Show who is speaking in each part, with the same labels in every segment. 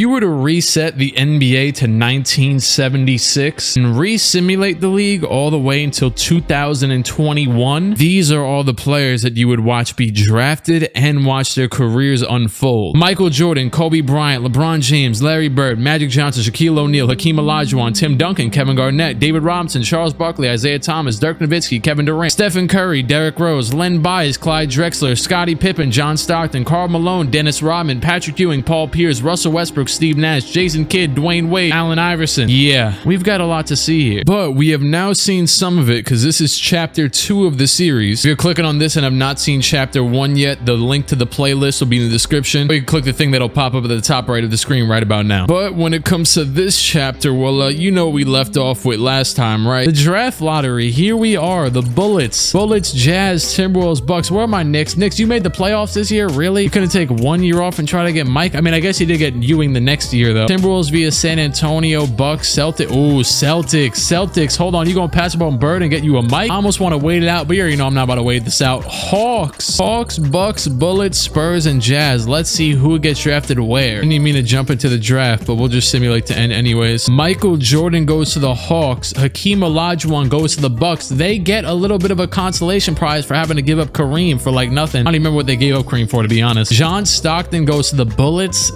Speaker 1: you were to reset the NBA to 1976 and re-simulate the league all the way until 2021, these are all the players that you would watch be drafted and watch their careers unfold. Michael Jordan, Kobe Bryant, LeBron James, Larry Bird, Magic Johnson, Shaquille O'Neal, Hakeem Olajuwon, Tim Duncan, Kevin Garnett, David Robinson, Charles Barkley, Isaiah Thomas, Dirk Nowitzki, Kevin Durant, Stephen Curry, Derrick Rose, Len Bias, Clyde Drexler, Scottie Pippen, John Stockton, Karl Malone, Dennis Rodman, Patrick Ewing, Paul Pierce, Russell Westbrook, Steve Nash, Jason Kidd, Dwayne Wade, Allen Iverson. Yeah, we've got a lot to see here, but we have now seen some of it because this is chapter 2 of the series. If you're clicking on this and have not seen chapter 1 yet, the link to the playlist will be in the description, or you can click the thing that'll pop up at the top right of the screen right about now. But when it comes to this chapter, well, you know what we left off with last time, right? The draft lottery. Here we are, the Bullets, Jazz, Timberwolves, Bucks. Where are my Knicks? Knicks, you made the playoffs this year? Really? You couldn't take 1 year off and try to get Mike? I mean, I guess you did get Ewing the next year, though. Timberwolves via San Antonio, Bucks, Celtics. Ooh, Celtics. Hold on, you gonna pass it on Bird and get you a Mike? I almost want to wait it out, but you already know I'm not about to wait this out. Hawks, Bucks, Bullets, Spurs, and Jazz. Let's see who gets drafted where. I didn't mean to jump into the draft, but we'll just simulate to end anyways. Michael Jordan goes to the Hawks. Hakeem Olajuwon goes to the Bucks. They get a little bit of a consolation prize for having to give up Kareem for like nothing. I don't even remember what they gave up Kareem for, to be honest. John Stockton goes to the Bullets.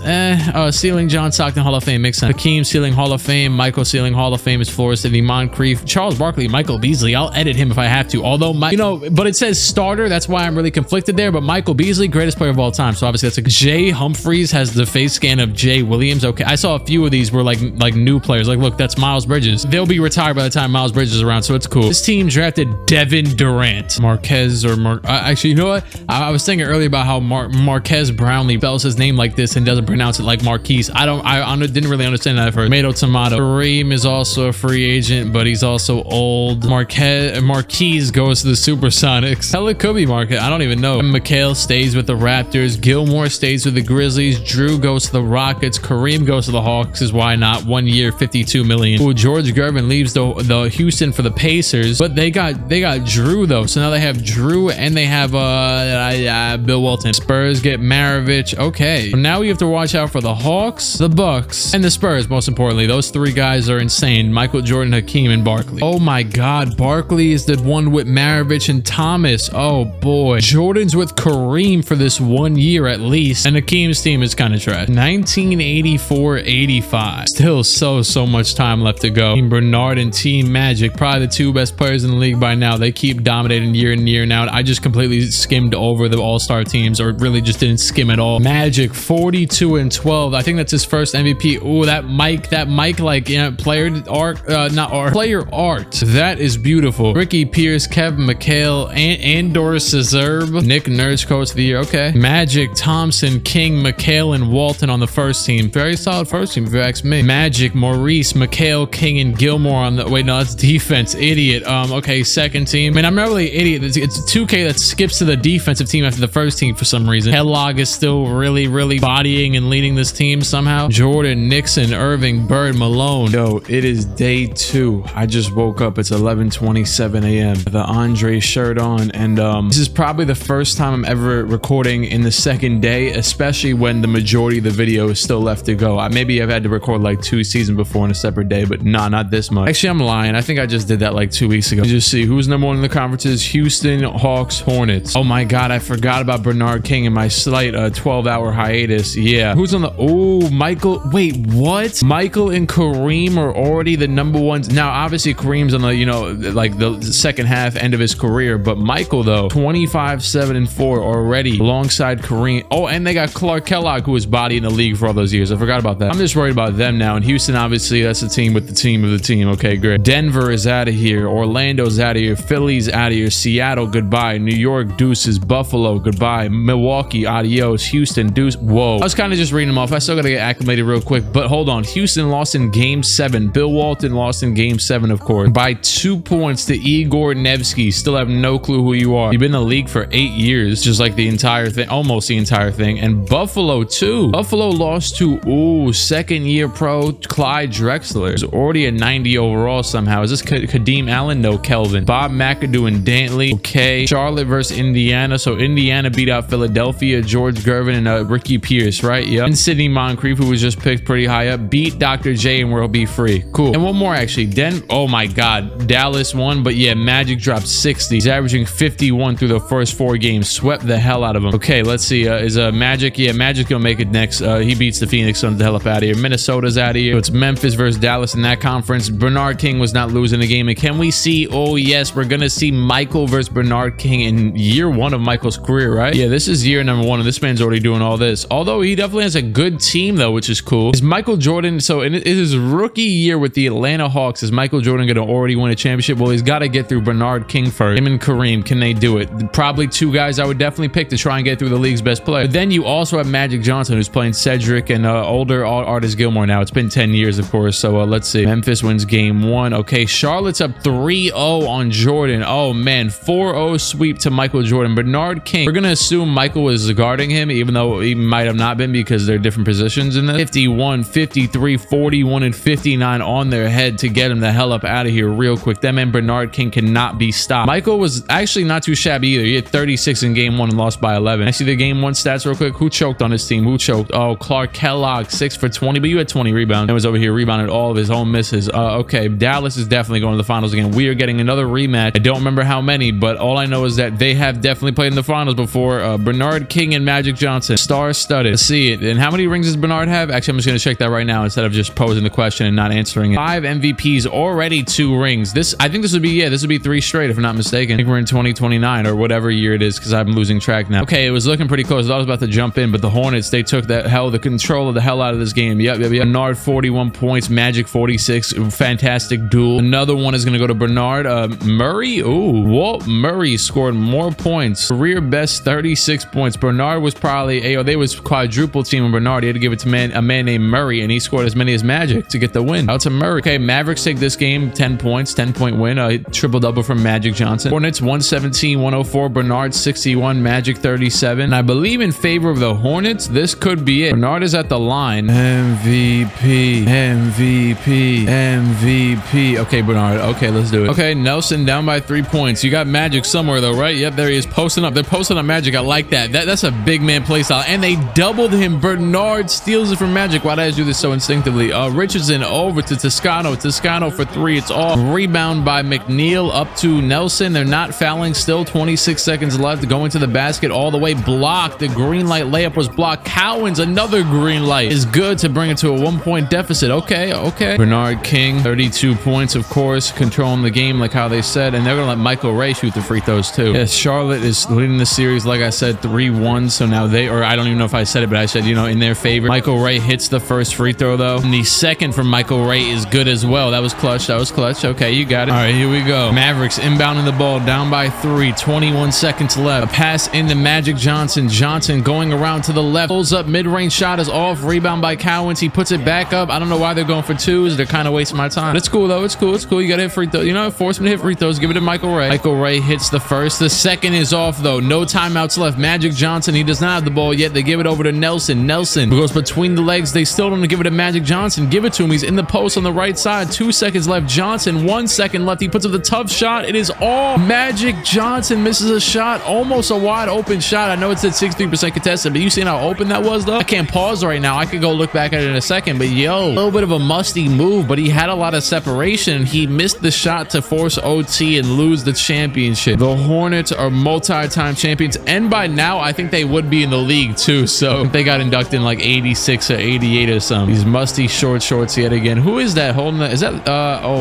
Speaker 1: Ceiling John Stockton Hall of Fame makes sense. Hakeem ceiling Hall of Fame. Michael ceiling Hall of Fame is Florida City. Moncrief, Charles Barkley, Michael Beasley. I'll edit him if I have to. Although but it says starter. That's why I'm really conflicted there. But Michael Beasley, greatest player of all time. So obviously that's a Jay Humphries has the face scan of Jay Williams. Okay, I saw a few of these were like new players. Like, look, that's Miles Bridges. They'll be retired by the time Miles Bridges is around, so it's cool. This team drafted Devin Durant, Marquez or actually, you know what? I was thinking earlier about how Marquez Brownlee spells his name like this and doesn't pronounce it like Marquise. I didn't really understand that at first. Tomato. Kareem is also a free agent, but he's also old. Marquise goes to the Supersonics. Hell, it could be Marquez. I don't even know. Mchale stays with the Raptors. Gilmore stays with the Grizzlies. Drew goes to the Rockets. Kareem goes to the Hawks. Is why not? 1 year, $52 million. Ooh, George Gervin leaves the Houston for the Pacers, but they got Drew though. So now they have Drew and they have Bill Walton. Spurs get Maravich. Okay, so now we have to watch out for the Hawks, the Bucks, and the Spurs. Most importantly, those three guys are insane. Michael Jordan, Hakeem, and Barkley. Oh my God, Barkley is the one with Maravich and Thomas. Oh boy, Jordan's with Kareem for this 1 year at least, and Hakeem's team is kind of trash. 1984-85. Still so much time left to go. Team Bernard and Team Magic, probably the two best players in the league by now. They keep dominating year in year now. I just completely skimmed over the all-star teams, or really just didn't skim at all. Magic 42-12. I think that's his first MVP. Ooh, that Mike like, you know, player art. That is beautiful. Ricky Pierce, Kevin Mchale, Andor Cezerb, Nick Nurse coach of the year. Okay. Magic, Thompson, King, Mchale, and Walton on the first team. Very solid first team if you ask me. Magic, Maurice, Mchale, King, and Gilmore on the, wait, no, that's defense. Idiot. Okay, second team. I mean, I'm not really an idiot. It's 2K that skips to the defensive team after the first team for some reason. Kellogg is still really bodying and leading this team somehow. Jordan, Nixon, Irving, Bird, Malone. Yo, it is day 2. I just woke up. It's 11:27 a.m. The Andre shirt on, and this is probably the first time I'm ever recording in the second day, especially when the majority of the video is still left to go. Maybe I've had to record like 2 seasons before in a separate day, but nah, not this much. Actually, I'm lying. I think I just did that like 2 weeks ago. Just see who's number 1 in the conferences. Houston, Hawks, Hornets. Oh my God, I forgot about Bernard King in my slight 12-hour hiatus. Yeah. Who's on the, oh, Michael. Wait, what? Michael and Kareem are already the number 1s. Now, obviously Kareem's on the, you know, like the second half end of his career, but Michael though, 25-7-4 already alongside Kareem. Oh, and they got Clark Kellogg, who was bodying the league for all those years. I forgot about that. I'm just worried about them now. And Houston, obviously, that's the team with the team of the team. Okay, great. Denver is out of here. Orlando's out of here. Philly's out of here. Seattle, goodbye. New York, deuces. Buffalo, goodbye. Milwaukee, adios. Houston, deuce. Whoa. I was kind of just reading them off. I still got to get acclimated real quick, but hold on. Houston lost in game 7. Bill Walton lost in game 7, of course, by 2 points to Igor Nevsky. Still have no clue who you are. You've been in the league for 8 years, just like the entire thing, almost the entire thing. And Buffalo too. Buffalo lost to, ooh, second-year pro Clyde Drexler. He's already a 90 overall somehow. Is this Kadeem Allen? No, Kelvin. Bob McAdoo and Dantley. Okay. Charlotte versus Indiana. So Indiana beat out Philadelphia, George Gervin, and Ricky Pierce, right? Yep. And Sidney Moncrief Moncrief, who was just picked pretty high up. Beat Dr. J and we'll be free. Cool. And one more actually. Oh my God. Dallas won, but yeah, Magic dropped 60. He's averaging 51 through the first 4 games. Swept the hell out of him. Okay, let's see. Is Magic? Yeah, Magic's gonna make it next. He beats the Phoenix Suns the hell up out of here. Minnesota's out of here. So it's Memphis versus Dallas in that conference. Bernard King was not losing the game. And can we see? Oh yes, we're gonna see Michael versus Bernard King in year 1 of Michael's career, right? Yeah, this is year number 1, and this man's already doing all this. Although he definitely has a good team though, which is cool. Is Michael Jordan? So in his rookie year with the Atlanta Hawks, is Michael Jordan gonna already win a championship? Well, he's got to get through Bernard King first. Him and Kareem, can they do it? Probably 2 guys I would definitely pick to try and get through the league's best player. But then you also have Magic Johnson, who's playing Cedric and older Artis Gilmore now. It's been 10 years, of course. So let's see. Memphis wins game 1. Okay, Charlotte's up 3-0 on Jordan. Oh man, 4-0 sweep to Michael Jordan. Bernard King, we're gonna assume Michael was guarding him, even though he might have not been because they're different positions in this. 51, 53, 41, and 59 on their head to get him the hell up out of here real quick. That man Bernard King cannot be stopped. Michael was actually not too shabby either. He had 36 in game 1 and lost by 11. I see the game 1 stats real quick. Who choked on his team? Who choked? Oh, Clark Kellogg, 6 for 20, but you had 20 rebounds and was over here rebounded all of his own misses. Okay, Dallas is definitely going to the finals again. We are getting another rematch. I don't remember how many, but all I know is that they have definitely played in the finals before. Bernard King and Magic Johnson, star-studded. Let's see it. And how many rings does Bernard have? Actually, I'm just going to check that right now instead of just posing the question and not answering it. 5 MVPs, already 2 rings. I think this would be, yeah, this would be 3 straight if I'm not mistaken. I think we're in 2029 or whatever year it is because I'm losing track now. Okay, it was looking pretty close. I thought I was about to jump in, but the Hornets, they took the control of the hell out of this game. Yep. Bernard 41 points, Magic 46. Fantastic duel. Another one is going to go to Bernard. Murray. Ooh, Walt Murray scored more points. Career best 36 points. Bernard was probably, they was quadruple team Bernard. He had to give it to a man named Murray, and he scored as many as Magic to get the win. Out to Murray. Okay, Mavericks take this game, 10 points, 10-point win. Triple-double from Magic Johnson. Hornets 117, 104. Bernard 61, Magic 37. And I believe in favor of the Hornets, this could be it. Bernard is at the line. MVP, MVP, MVP. Okay, Bernard. Okay, let's do it. Okay, Nelson down by 3 points. You got Magic somewhere though, right? Yep, there he is posting up. They're posting up Magic. I like that. That's a big man play style. And they doubled him. Bernard steals it from Magic. Why did I do this so instinctively? Richardson over to Toscano. Toscano for 3. It's off. Rebound by McNeil up to Nelson. They're not fouling. Still 26 seconds left. Going to the basket all the way. Blocked. The green light layup was blocked. Cowens, another green light, is good to bring it to a 1-point deficit. Okay. Bernard King, 32 points, of course, controlling the game like how they said, and they're gonna let Michael Ray shoot the free throws too. Yes, Charlotte is leading the series, like I said, 3-1. So now I don't even know if I said it, but I said, in their favor. Michael Ray hits the first free throw though, and the second from Michael Ray is good as well. That was clutch. Okay, you got it. All right, here we go. Mavericks inbounding the ball, down by 3, 21 seconds left. A pass into Magic Johnson. Johnson going around to the left, pulls up, mid-range shot is off. Rebound by Cowens. He puts it back up. I don't know why they're going for 2s. They're kind of wasting my time. But it's cool though. It's cool. You gotta hit free throws. Force me to hit free throws. Give it to Michael Ray. Michael Ray hits the first. The second is off though. No timeouts left. Magic Johnson, he does not have the ball yet. They give it over to Nelson. Nelson goes between the legs. They still don't give it to Magic Johnson. Give it to him. He's in the post on the right side. 2 seconds left. Johnson, 1 second left. He puts up the tough shot. It is all. Magic Johnson misses a shot. Almost a wide open shot. I know it's at 63% contested, but you seen how open that was though? I can't pause right now. I could go look back at it in a second, but a little bit of a musty move, but he had a lot of separation. He missed the shot to force OT and lose the championship. The Hornets are multi-time champions, and by now I think they would be in the league too. So they got inducted in like 86 or 88 or something. These musty shorts yet again. Who is that holding that? Is that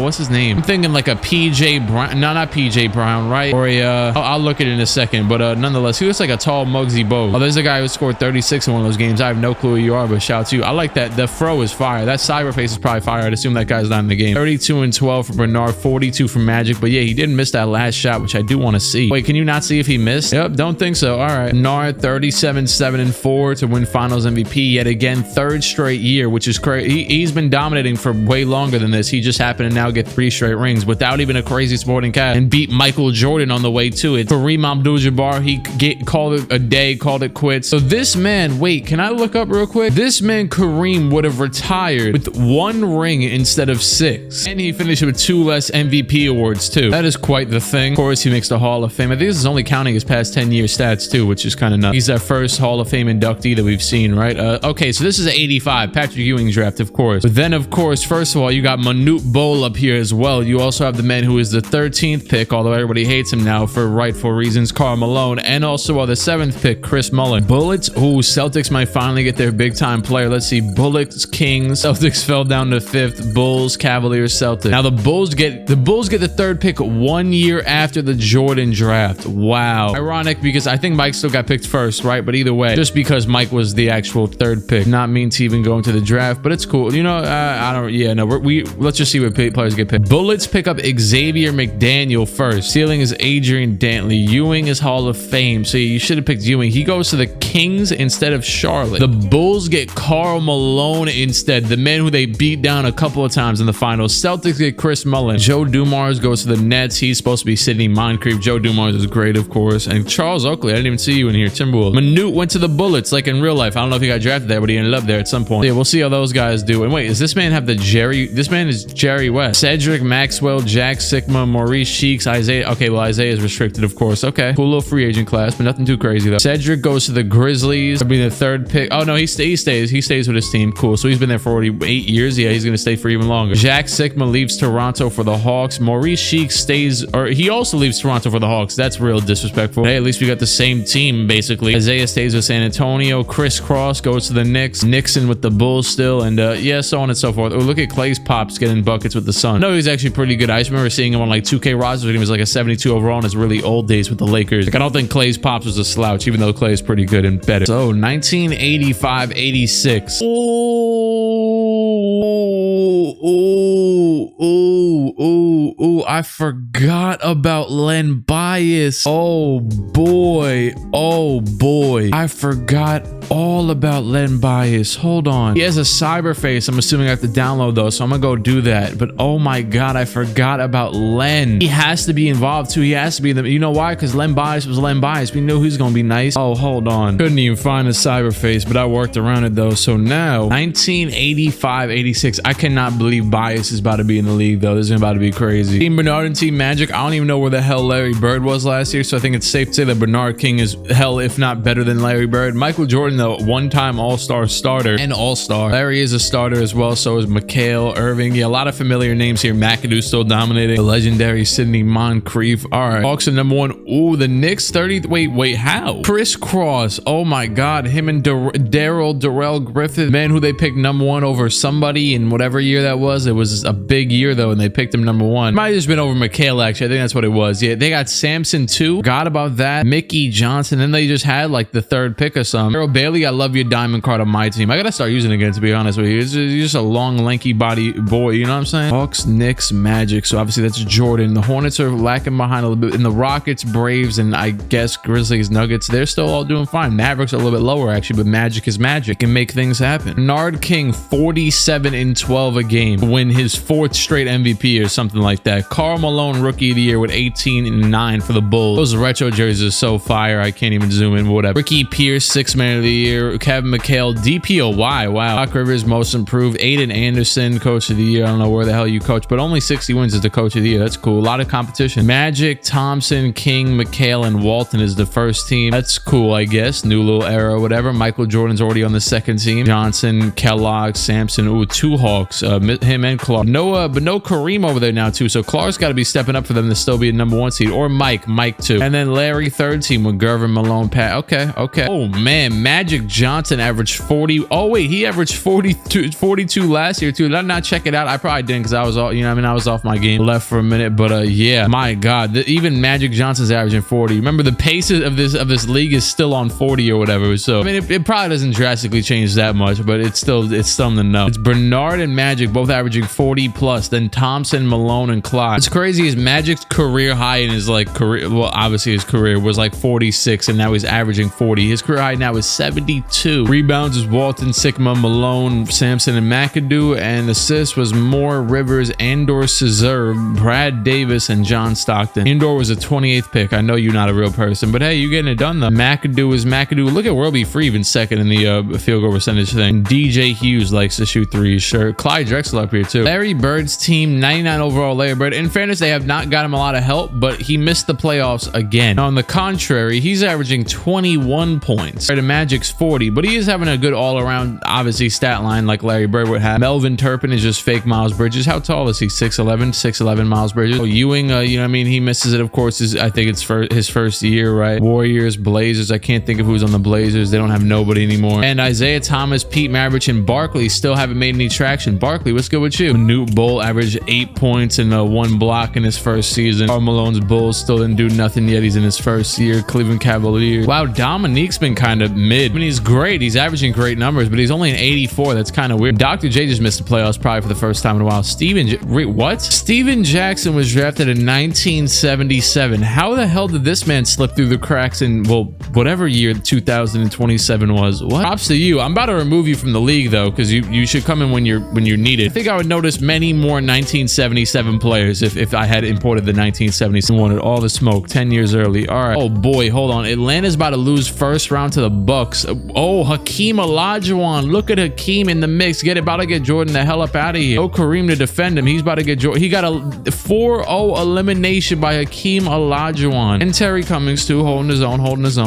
Speaker 1: what's his name? I'm thinking like a PJ Brown. No, not PJ Brown, right? Or I'll look at it in a second, but nonetheless, he looks like a tall Muggsy Bogues. Oh, there's a guy who scored 36 in one of those games. I have no clue who you are, but shout out to you. I like that. The fro is fire. That cyberface is probably fire. I'd assume that guy's not in the game. 32 and 12 for Bernard, 42 for Magic, but yeah, he didn't miss that last shot, which I do want to see. Wait, can you not see if he missed? Yep, don't think so. All right, Bernard 37, 7 and 4 to win Finals MVP yet again, 3rd straight year, which is crazy. He's been dominating for way longer than this. He just happened to now get 3 straight rings without even a crazy sporting cast, and beat Michael Jordan on the way to it. Kareem Abdul-Jabbar, he called it a day, called it quits. So this man, wait, can I look up real quick? This man Kareem would have retired with 1 ring instead of 6, and he finished with 2 less MVP awards too. That is quite the thing. Of course, he makes the Hall of Fame. I think this is only counting his past 10-year stats too, which is kind of nuts. He's our first Hall of Fame inductee that we've seen, right? Okay, Okay, so this is an 85 Patrick Ewing draft, of course. But then, of course, first of all, you got Manute Bol up here as well. You also have the man who is the 13th pick, although everybody hates him now for rightful reasons, Karl Malone, and also the 7th pick, Chris Mullin. Bullets. Ooh, Celtics might finally get their big-time player. Let's see. Bullets, Kings. Celtics fell down to 5th. Bulls, Cavaliers, Celtics. Now the Bulls get the 3rd pick 1 year after the Jordan draft. Wow. Ironic because I think Mike still got picked first, right? But either way, just because Mike was the actual 3rd pick, not mean to even go into the draft, but it's cool. You know, I don't. Yeah, no. Let's just see what players get picked. Bullets pick up Xavier McDaniel first. Ceiling is Adrian Dantley. Ewing is Hall of Fame. So you should have picked Ewing. He goes to the Kings instead of Charlotte. The Bulls get Karl Malone instead, the man who they beat down a couple of times in the finals. Celtics get Chris Mullin. Joe Dumars goes to the Nets. He's supposed to be Sidney Moncrief. Joe Dumars is great, of course. And Charles Oakley, I didn't even see you in here. Timberwolves. Manute went to the Bullets, like in real life. I don't know if he got drafted there, but he ended up there at some point. Yeah, we'll see how those guys do. And wait, does this man have the Jerry? This man is Jerry West. Cedric Maxwell, Jack Sigma, Maurice Cheeks, Isaiah. Okay, well, Isaiah is restricted, of course. Okay, cool little free agent class, but nothing too crazy though. Cedric goes to the Grizzlies. That'll be the 3rd pick. Oh no, he stays with his team. Cool. So he's been there for already 8 years. Yeah, he's gonna stay for even longer. Jack Sigma leaves Toronto for the Hawks. Maurice Cheeks stays, or he also leaves Toronto for the Hawks. That's real disrespectful. Hey, at least we got the same team basically. Isaiah stays with San Antonio. Chris Cross goes to the Knicks. Nixon with the Bulls still, and yeah, so on and so forth. Oh, look at Clay's pops getting buckets with the Sun. No, he's actually pretty good. I just remember seeing him on like 2K rosters when he was like a 72 overall in his really old days with the Lakers. Like, I don't think Clay's pops was a slouch, even though Clay is pretty good and better. So 1985-86. Ooh, I forgot about Len Bias. Oh boy, I forgot all about Len Bias. Hold on. He has a cyber face. I'm assuming I have to download though, so I'm gonna go do that. But oh my god, I forgot about Len. He has to be involved too. He has to be the. You know why? Because Len Bias was Len Bias. We knew he was gonna be nice. Oh, hold on. Couldn't even find a cyber face, but I worked around it though. So now 1985-86. I cannot believe Bias is about to be in the league though. This is about to be crazy. Team Bernard and Team Magic. I don't even know where the hell Larry Bird was last year, so I think it's safe to say that Bernard King is hell, if not better than Larry Bird. Michael Jordan, though, one-time all-star starter and all-star. Larry is a starter as well, so is Mchale, Irving. Yeah, a lot of familiar names here. McAdoo still dominating. The legendary Sidney Moncrief. All right, Hawks are #1. Ooh, the Knicks 30. Wait, how? Chris Cross. Oh my god, him and Darrell Griffith, man who they picked #1 over somebody in whatever year that was. It was a big year though, and they picked him #1. Might have just been over Mchale, actually. I think that's what it was. Yeah, they got Samson too. Forgot about that. Mickey Johnson. Then they just had like the 3rd pick or something. Harold Bailey, I love your diamond card on my team. I gotta start using it again, to be honest with you. He's just a long, lanky body boy. You know what I'm saying? Hawks, Knicks, Magic. So obviously that's Jordan. The Hornets are lacking behind a little bit. And the Rockets, Braves, and I guess Grizzlies, Nuggets, they're still all doing fine. Mavericks are a little bit lower actually, but Magic is Magic and make things happen. Bernard King, 47-12 a game, win his 4th straight MVP or something like that. Karl Malone, Rookie of the Year with 18-9 for the Bulls. Those retro jerseys are so fire. I can't even zoom in, whatever. Ricky Pierce, 6th Man of the Year. Kevin Mchale, DPOY. Wow. Doc Rivers, Most Improved. Aiden Anderson, Coach of the Year. I don't know where the hell you coach, but only 60 wins as the Coach of the Year. That's cool. A lot of competition. Magic, Thompson, King, Mchale, and Walton is the first team. That's cool, I guess. New little era, whatever. Michael Jordan's already on the 2nd team. Johnson, Kellogg, Sampson. Ooh, 2 Hawks. Him and Clark. But no Kareem over there now too. So Clark's got to be stepping up for them to still be a #1 seed, or Mike too. And then Larry, 3rd team with Gervin, Malone, Pat. Okay. Oh man, Magic Johnson averaged 40. Oh wait, he averaged 42 last year too. Did I not check it out? I probably didn't, because I was all, I was off my game, left for a minute. But yeah, my god, even Magic Johnson's averaging 40. Remember, the pace of this league is still on 40 or whatever. So I mean, it probably doesn't drastically change that much, but it's something to know. It's Bernard and Magic both averaging 40 plus. Then Thompson, Malone, and Clyde. What's crazy is Magic's career high in his career, well, obviously his career was like 46, and now he's averaging 40. His career high now is 72. Rebounds is Walton, Sigma, Malone, Sampson, and McAdoo, and assists was Moore, Rivers, Andor, Cesar, Brad Davis, and John Stockton. Andor was a 28th pick. I know you're not a real person, but hey, you getting it done though. McAdoo is McAdoo. Look at Worldy Free even 2nd in the field goal percentage thing. DJ Hughes likes to shoot threes. Sure. Clyde Drexler up here too. Larry Bird's team, 99 overall. Larry Bird. In fairness, they have not got him a lot of help, but he missed missed the playoffs again. On the contrary, he's averaging 21 points. Right, the Magic's 40, but he is having a good all-around, obviously, stat line like Larry Bird would have. Melvin Turpin is just fake Miles Bridges. How tall is he? 6'11", 6'11" Miles Bridges. Oh, Ewing, you know what I mean? He misses it, of course. I think it's for his first year, right? Warriors, Blazers. I can't think of who's on the Blazers. They don't have nobody anymore. And Isaiah Thomas, Pete Maravich, and Barkley still haven't made any traction. Barkley, what's good with you? Newt Bull averaged 8 points and 1 block in his first season. Karl Malone's Bulls still didn't do nothing yet. He's in his first year. Cleveland Cavaliers. Wow, Dominique's been kind of mid. I mean, he's great. He's averaging great numbers, but he's only an 84. That's kind of weird. Dr. J just missed the playoffs probably for the first time in a while. What? Steven Jackson was drafted in 1977. How the hell did this man slip through the cracks in, well, whatever year 2027 was? What? Props to you. I'm about to remove you from the league though, because you should come in when you're needed. I think I would notice many more 1977 players if I had imported the 1977. Wanted all the smoke 10 years early. All right. Oh boy, hold on. Atlanta's about to lose first round to the Bucks. Oh, Hakeem Olajuwon. Look at Hakeem in the mix. About to get Jordan the hell up out of here. Oh, Kareem to defend him. He's about to get Jordan. He got a 4-0 elimination by Hakeem Olajuwon. And Terry Cummings too, holding his own.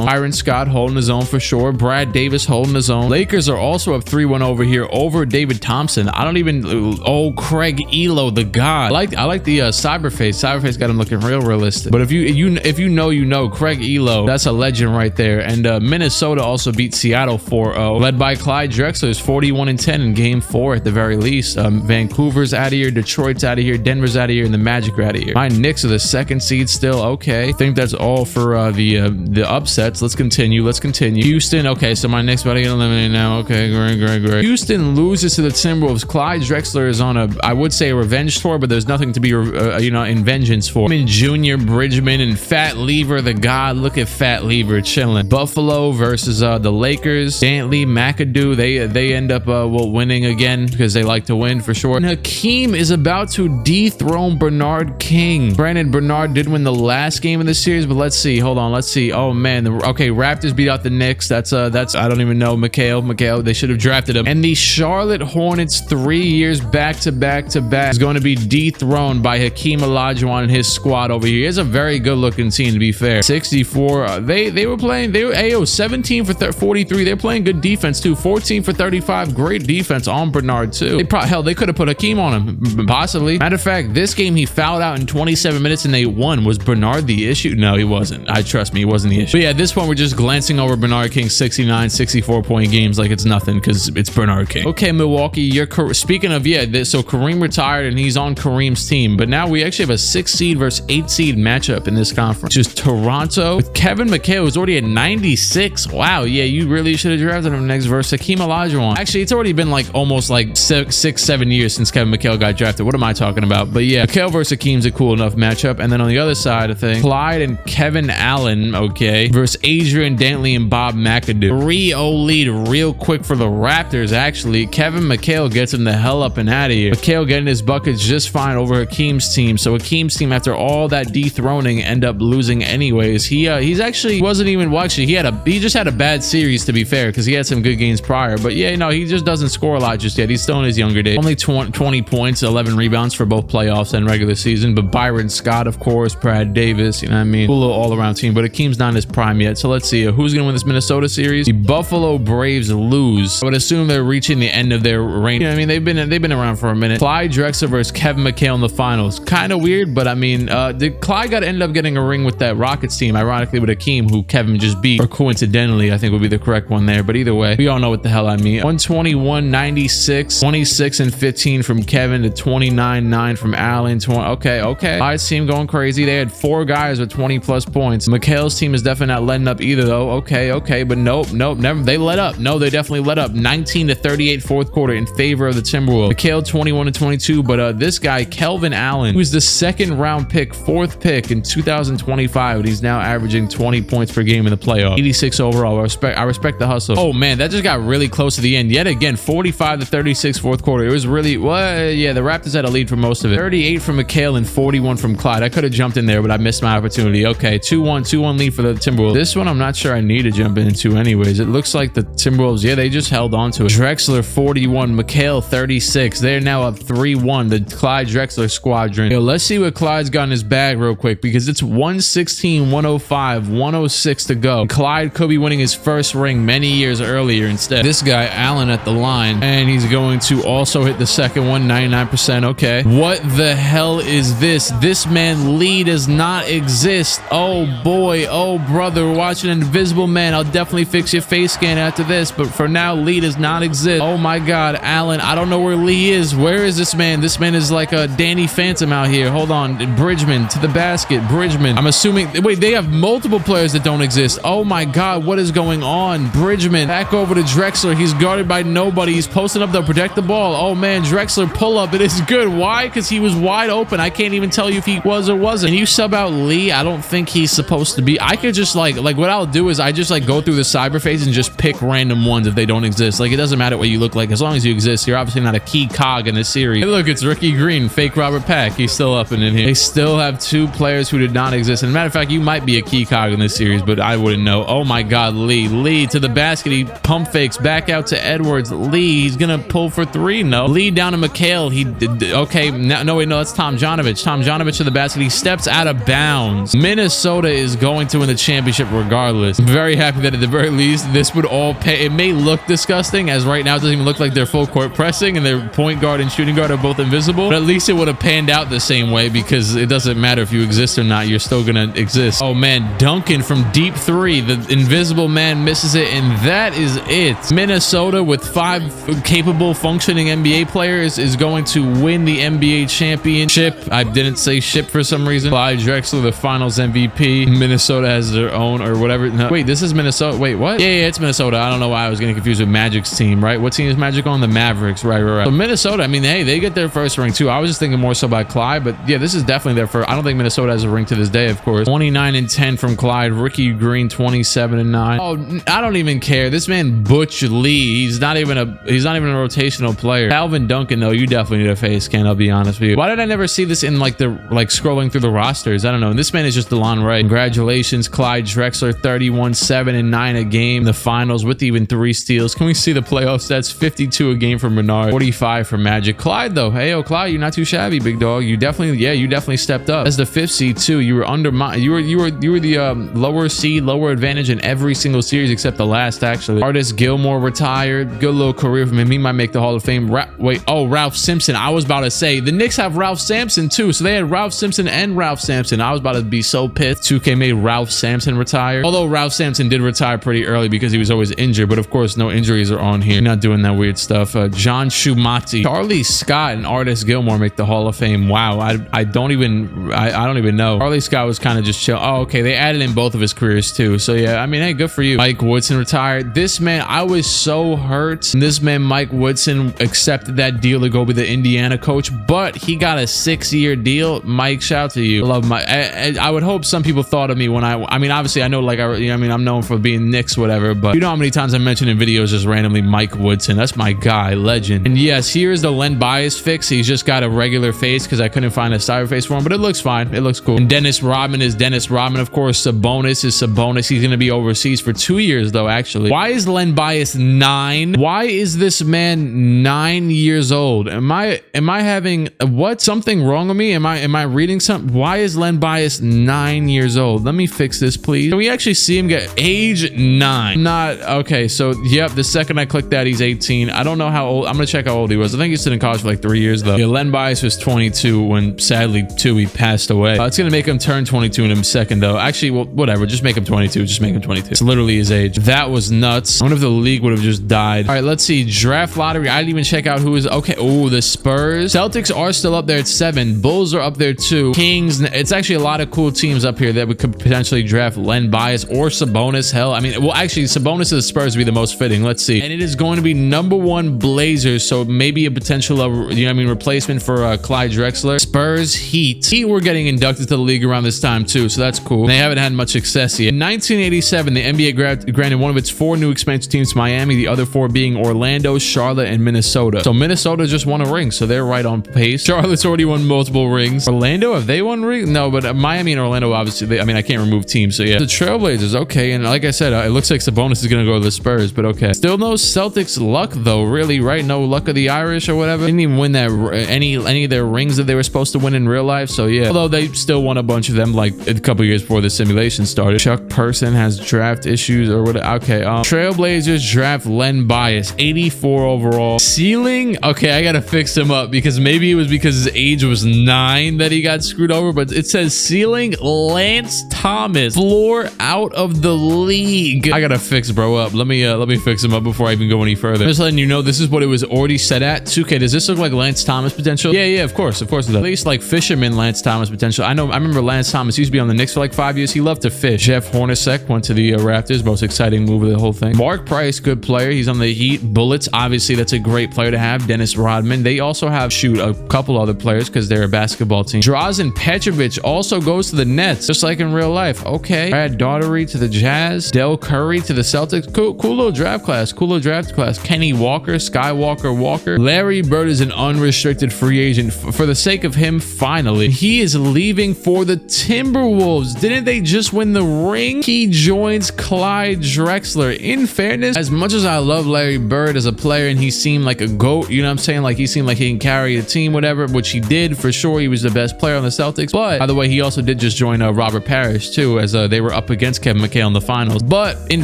Speaker 1: Byron Scott holding his own for sure. Brad Davis holding his own. Lakers are also up 3-1 over here over David Thompson. I don't even. Oh, Craig Elo, the god. I like the Cyberface. Cyberface got him looking real realistic. But if you know, Craig Elo, that's a legend right there. And Minnesota also beat Seattle 4-0, led by Clyde Drexler, 41-10 in Game 4 at the very least. Vancouver's out of here, Detroit's out of here, Denver's out of here, and the Magic are out of here. My Knicks are the 2nd seed still. Okay, I think that's all for the upsets. Let's continue. Houston. Okay, so my Knicks about to get eliminated now. Okay, great. Houston loses to the Timberwolves. Clyde Drexler is on I would say a revenge tour, but there's nothing to be in vengeance for. I mean, Junior Bridgman and Fat Lever, the god. Look at Fat Lever chilling. Buffalo versus the Lakers. Dantley, McAdoo. They end up winning again because they like to win for sure. And Hakeem is about to dethrone Bernard King. Granted, Bernard did win the last game of the series, but let's see. Hold on. Let's see. Oh man. Okay, Raptors beat out the Knicks. That's I don't even know. Mchale. They should have drafted him. And the Charlotte Hornets 3 years back to back is going to be dethroned by Hakeem Olajuwon and his squad over here. He has a very good looking team, to be fair. 64. They were playing. They were 17 for 43. They're playing good defense too. 14 for 35. Great defense on Bernard too. They could have put Hakeem on him, possibly. Matter of fact, this game he fouled out in 27 minutes and they won. Was Bernard the issue? No, he wasn't. Trust me, he wasn't the issue. But yeah, at this point we're just glancing over Bernard King's 69, 64 point games like it's nothing because it's Bernard King. Okay, Milwaukee, speaking of, so Kareem retired and he's on Kareem's team, but now we actually have a 6 seed versus 8 seed matchup in this conference, which is Toronto with Kevin Mchale, who's already at 96. Wow, yeah, you really should have drafted him next versus Hakeem Olajuwon. Actually, it's already been like almost like 6-7 years since Kevin Mchale got drafted. What am I talking about? But yeah, Mchale versus Hakeem's a cool enough matchup. And then on the other side of things, Clyde and Kevin Allen, okay, versus Adrian Dantley and Bob McAdoo. 3-0 lead real quick for the Raptors, actually. Kevin Mchale gets him the hell up and out of here. Mchale getting his buckets just fine over Hakeem's team. So Hakeem's team, after all that dethroning, end up losing anyways. He's actually wasn't even watching. He just had a bad series, to be fair, because he had some good games prior. But yeah, no, he just doesn't score a lot just yet. He's still in his younger days. Only 20 points, 11 rebounds for both playoffs and regular season. But Byron Scott, of course, Brad Davis, you know what I mean? Cool little all-around team. But Hakeem's not in his prime yet. So let's see who's going to win this Minnesota series. The Buffalo Braves lose. I would assume they're reaching the end of their reign. You know what I mean? They've been around for a minute. Clyde Drexler versus Kevin Mchale in the finals. Kind of weird, but I mean, did Clyde got to end up getting a ring with that Rockets team? Ironically, with Hakeem, who Kevin just beat, or coincidentally, I think would be the correct one there. But either way, we all know what the hell I mean. 121-96, 26-15 from Kevin to 29-9 from Allen. Okay. Clyde's team going crazy. They had 4 guys with 20 plus points. Mchale's team is definitely not letting up either, though. Okay, but nope, never. They let up. No, they definitely let up. 19-38 fourth quarter in favor of the Timberwolves. Mchale 21-22, but this guy Kelvin Allen, who's the 2nd round pick, 4th pick in 2025, and he's now averaging 20 points per game in the playoff. 86 overall. I respect the hustle. Oh man, that just got really close to the end. Yet again, 45-36 fourth quarter. It was really yeah, the Raptors had a lead for most of it. 38 from Mchale and 41 from Clyde. I could have jumped in there, but I missed my opportunity. Okay, 2-1 lead for the Timberwolves. This one I'm not sure I need to jump into anyways. It looks like the Timberwolves, yeah, they just held on to it. Drexler 41, Mchale 36. They're now up 3-1, the Clyde Drexler squadron. Yo, let's see what Clyde's got in his bag real quick, because it's 116, 105, 106 to go. Clyde could be winning his first ring many years earlier instead. This guy, Allen, at the line, and he's going to also hit the second one, 99%. Okay. What the hell is this? This man, Lee, does not exist. Oh boy. Oh brother, we're watching Invisible Man. I'll definitely fix your face scan after this, but for now, Lee does not exist. Oh my God, Allen, I don't know where Lee is. Where is this man? This man is like a Danny Phantom out here. Hold on. Bridgman to the basket. Bridgman. I'm assuming, wait, they have multiple players that don't exist. Oh my God, what is going on? Bridgman back over to Drexler. He's guarded by nobody. He's posting up to protect the ball. Oh man, Drexler pull up. It is good. Why? Because he was wide open. I can't even tell you if he was or wasn't. Can you sub out Lee? I don't think he's supposed to be. I could just like what I'll do is I just like go through the cyber phase and just pick random ones if they don't exist. Like it doesn't matter what you look like as long as you exist. You're obviously not a key cog in this series. Hey, look, it's Ricky Green, fake Robert Pack. He's still up and in here. They still have two players who did not exist. And matter of fact, you might be a key cog in this series, but I wouldn't know. Oh my God, Lee to the basket. He pump fakes back out to Edwards. Lee, he's gonna pull for three. No. Lee down to Mchale. He did okay. No, wait, no, that's Tom Jonovich. Tom Jonovich to the basket. He steps out of bounds. Minnesota is going to win the championship regardless. I'm very happy that at the very least this would all pay. It may look disgusting as right now it doesn't even look like they're full court pressing and their point guard and shooting guard are both invisible, but at least it would have panned out the same way because it doesn't matter if you exist or not, you're still gonna exist. Oh man, Duncan from deep three, the invisible man misses it, and that is it. Minnesota with 5 capable functioning NBA players is going to win the NBA championship. I didn't say ship for some reason. Clyde Drexler, the finals MVP. Minnesota has their own or whatever. No, wait, this is Minnesota. Wait, what? Yeah, it's Minnesota. I don't know why I was getting confused with Magic's team, right? What team is Magic on? The Mavericks, right. So Minnesota, I mean, hey, they get their first ring too. I was just thinking more so about Clyde, but yeah, this is definitely their first. I don't think Minnesota has a ring to this day, of course. 29-10 from Clyde. Ricky Green 27-9. Oh, I don't even care. This man Butch Lee, he's not even a rotational player. Calvin Duncan, though, you definitely need a face scan, I'll be honest with you. Why did I never see this in like scrolling through the rosters? I don't know. And this man is just DeLon Wright. Congratulations, Clyde Drexler, 31-7-9 a game. The finals with even 3 steals. Can we see the playoff stats? 52 a game from Bernard, 45 for Magic. Clyde, though, hey, oh Clyde, you're not too shabby, big dog. You definitely stepped up as the 5th seed too. You were under you were the lower seed, lower advantage in every single series except the last, actually. Artist Gilmore retired. Good little career from him. He might make the Hall of Fame. Ralph Simpson. I was about to say the Knicks have Ralph Sampson too, so they had Ralph Simpson and Ralph Sampson. I was about to be so pissed 2K made Ralph Sampson retire, although Ralph Sampson did retire pretty early because he was always injured, but of course no injuries are on here. You're not doing that weird stuff. John Shumati, Charlie Scott, and Artist Gilmore make the Hall of Fame. Wow, I don't even know. Charlie Scott was kind of just chill. Oh, okay, they added in both of his careers too, so yeah, I mean, hey, good for you. Mike Woodson retired. This man, I was so hurt. This man Mike Woodson accepted that deal to go be the Indiana coach, but he got a 6-year deal. Mike, shout out to you. I love Mike. I would hope some people thought of me when I mean, obviously I know, like, I'm known for being Knicks, whatever, but you know how many times I mentioned in videos just randomly Mike Woodson. That's my guy, legend. And yes, here's the Len Bias fix. He's just got a regular face because I couldn't find a cyber face for him, but it looks fine. It looks cool. And Dennis Rodman is Dennis Rodman, of course. Sabonis is Sabonis. He's going to be overseas for 2 years, though, actually. Why is Len Bias 9? Why is this man 9 years old? Am I having what? Something wrong with me? Am I reading something? Why is Len Bias 9 years old? Let me fix this, please. Can we actually see him get age 9? Not okay. So yep, the second I click that, he's 18. I don't know how old. I'm gonna check how old he was. I think he's been in college for like 3 years though. Yeah, Len Bias was 22 when sadly he passed away. It's gonna make him turn 22 in a second though. Actually, well, whatever. Just make him 22. Just make him 22. It's literally his age. That was nuts. I wonder if the league would have just died. All right, let's see. Draft lottery. I didn't even check out who is okay. Oh, the Spurs. Celtics are still up there at 7. Bulls are up there too. Kings. It's actually a lot of cool teams up here that we could potentially draft Len Bias or Sabonis. Hell, I mean, well, actually, Sabonis to the Spurs would be the most fitting. Let's see. And it is going to be #1 Blazers. So maybe a potential, replacement for Clyde Drexler. Spurs, Heat. Heat were getting inducted to the league around this time too, so that's cool. They haven't had much success yet. In 1987, the NBA granted one of its 4 new expansion teams to Miami, the other 4 being Orlando, Charlotte, and Minnesota. So Minnesota just won a ring, so they're right on pace. Charlotte's already won multiple rings. Orlando, have they won rings? No, but Miami and Orlando, obviously, I can't remove teams, so yeah. The Trailblazers, okay, and like I said, it looks like Sabonis is gonna go to the Spurs, but okay. Still no Celtics luck though, really, right? No luck of the Irish or whatever. Didn't even win that any of their rings that they were supposed to win in real life, so yeah. Although they still still won a bunch of them like a couple years before the simulation started. Chuck Person has draft issues or what? Okay, Trailblazers Draft Len Bias, 84 overall. Ceiling, okay, I gotta fix him up because maybe it was because his age was 9 that he got screwed over, but it says ceiling Lance Thomas, floor out of the league. I gotta fix bro up. Let me fix him up before I even go any further. Just letting you know, this is what it was already set at. 2K, does this look like Lance Thomas potential? Yeah, of course it does. At least like fisherman Lance Thomas potential. I remember Lance Thomas used to be on the Knicks for like 5 years. He loved to fish. Jeff Hornacek went to the Raptors, most exciting move of the whole thing. Mark Price, good player. He's on the Heat. Bullets, obviously that's a great player to have. Dennis Rodman. They also have a couple other players because they're a basketball team. Drazen Petrovic also goes to the Nets, just like in real life. Okay. Brad Daugherty to the Jazz. Del Curry to the Celtics. Cool little draft class. Kenny Walker, Skywalker Walker. Larry Bird is an unrestricted free agent. For the sake of him, finally, he is leaving for the Timberwolves. Didn't they just win the ring? He joins Clyde Drexler. In fairness, as much as I love Larry Bird as a player and he seemed like a GOAT, you know what I'm saying? Like he seemed like he can carry a team, whatever, which he did for sure. He was the best player on the Celtics. But by the way, he also did just join Robert Parrish too, as they were up against Kevin Mchale in the finals. But in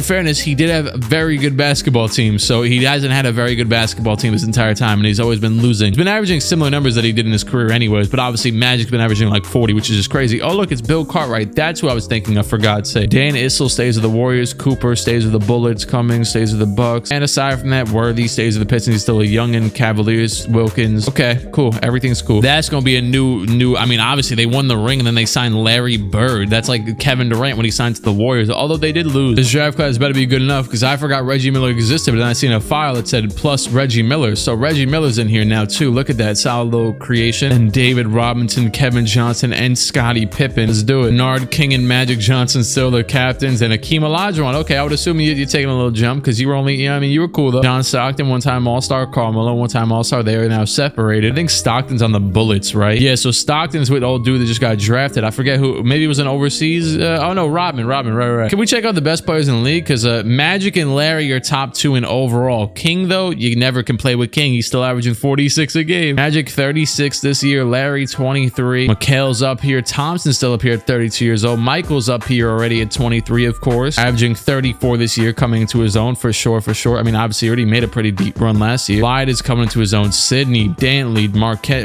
Speaker 1: fairness, he did have a very good basketball team. So he hasn't had a very good basketball team his entire time, and he's always been losing. He's been averaging similar numbers that he did in his career anyways, but obviously Magic's been averaging like 40, which is just crazy. Oh, look, it's Bill Cartwright. That's who I was thinking of, for God's sake. Dan Issel stays with the Warriors. Cooper stays with the Bullets. Cummings stays with the Bucks. And aside from that, Worthy stays with the Pistons. He's still a youngin'. Cavaliers, Wilkins. Okay, cool. Everything's cool. That's going to be a new, I mean, obviously they won the ring and then they signed Larry Bird. That's like Kevin Durant when he signed to the Warriors, although they did lose. This draft class better be good enough because I forgot Reggie Miller existed, but then I seen a file that said plus Reggie Miller. So Reggie Miller's in here now too. Look at that solid little creation. And David Robinson, Kevin Johnson, and Scottie Pippen. Let's do it. Bernard King and Magic Johnson still the captains, and Akeem Olajuwon. Okay, I would assume you're taking a little jump because you were only, you know, I mean, you were cool though. John Stockton, one-time All-Star. Karl Malone, one-time All-Star. They are now separated. I think Stockton's on the Bullets, right? Yeah, so Stockton's with old dude that just got drafted. I forget who. Maybe it was an overseas. Oh no, Rodman, right. Can we check out the best players in the league? Because Magic and Larry are top 2 in overall. King though, you never can play with King. He's still averaging 46 a game. Magic 36 this year. Larry 23. Mchale's up here. Thompson's still up here at 32 years old. Michael's up here already at 23, of course, averaging 34 this year, coming into his own for sure. I mean, obviously, he already made a pretty deep run last year. Clyde is coming into his own. Sidney, Dantley,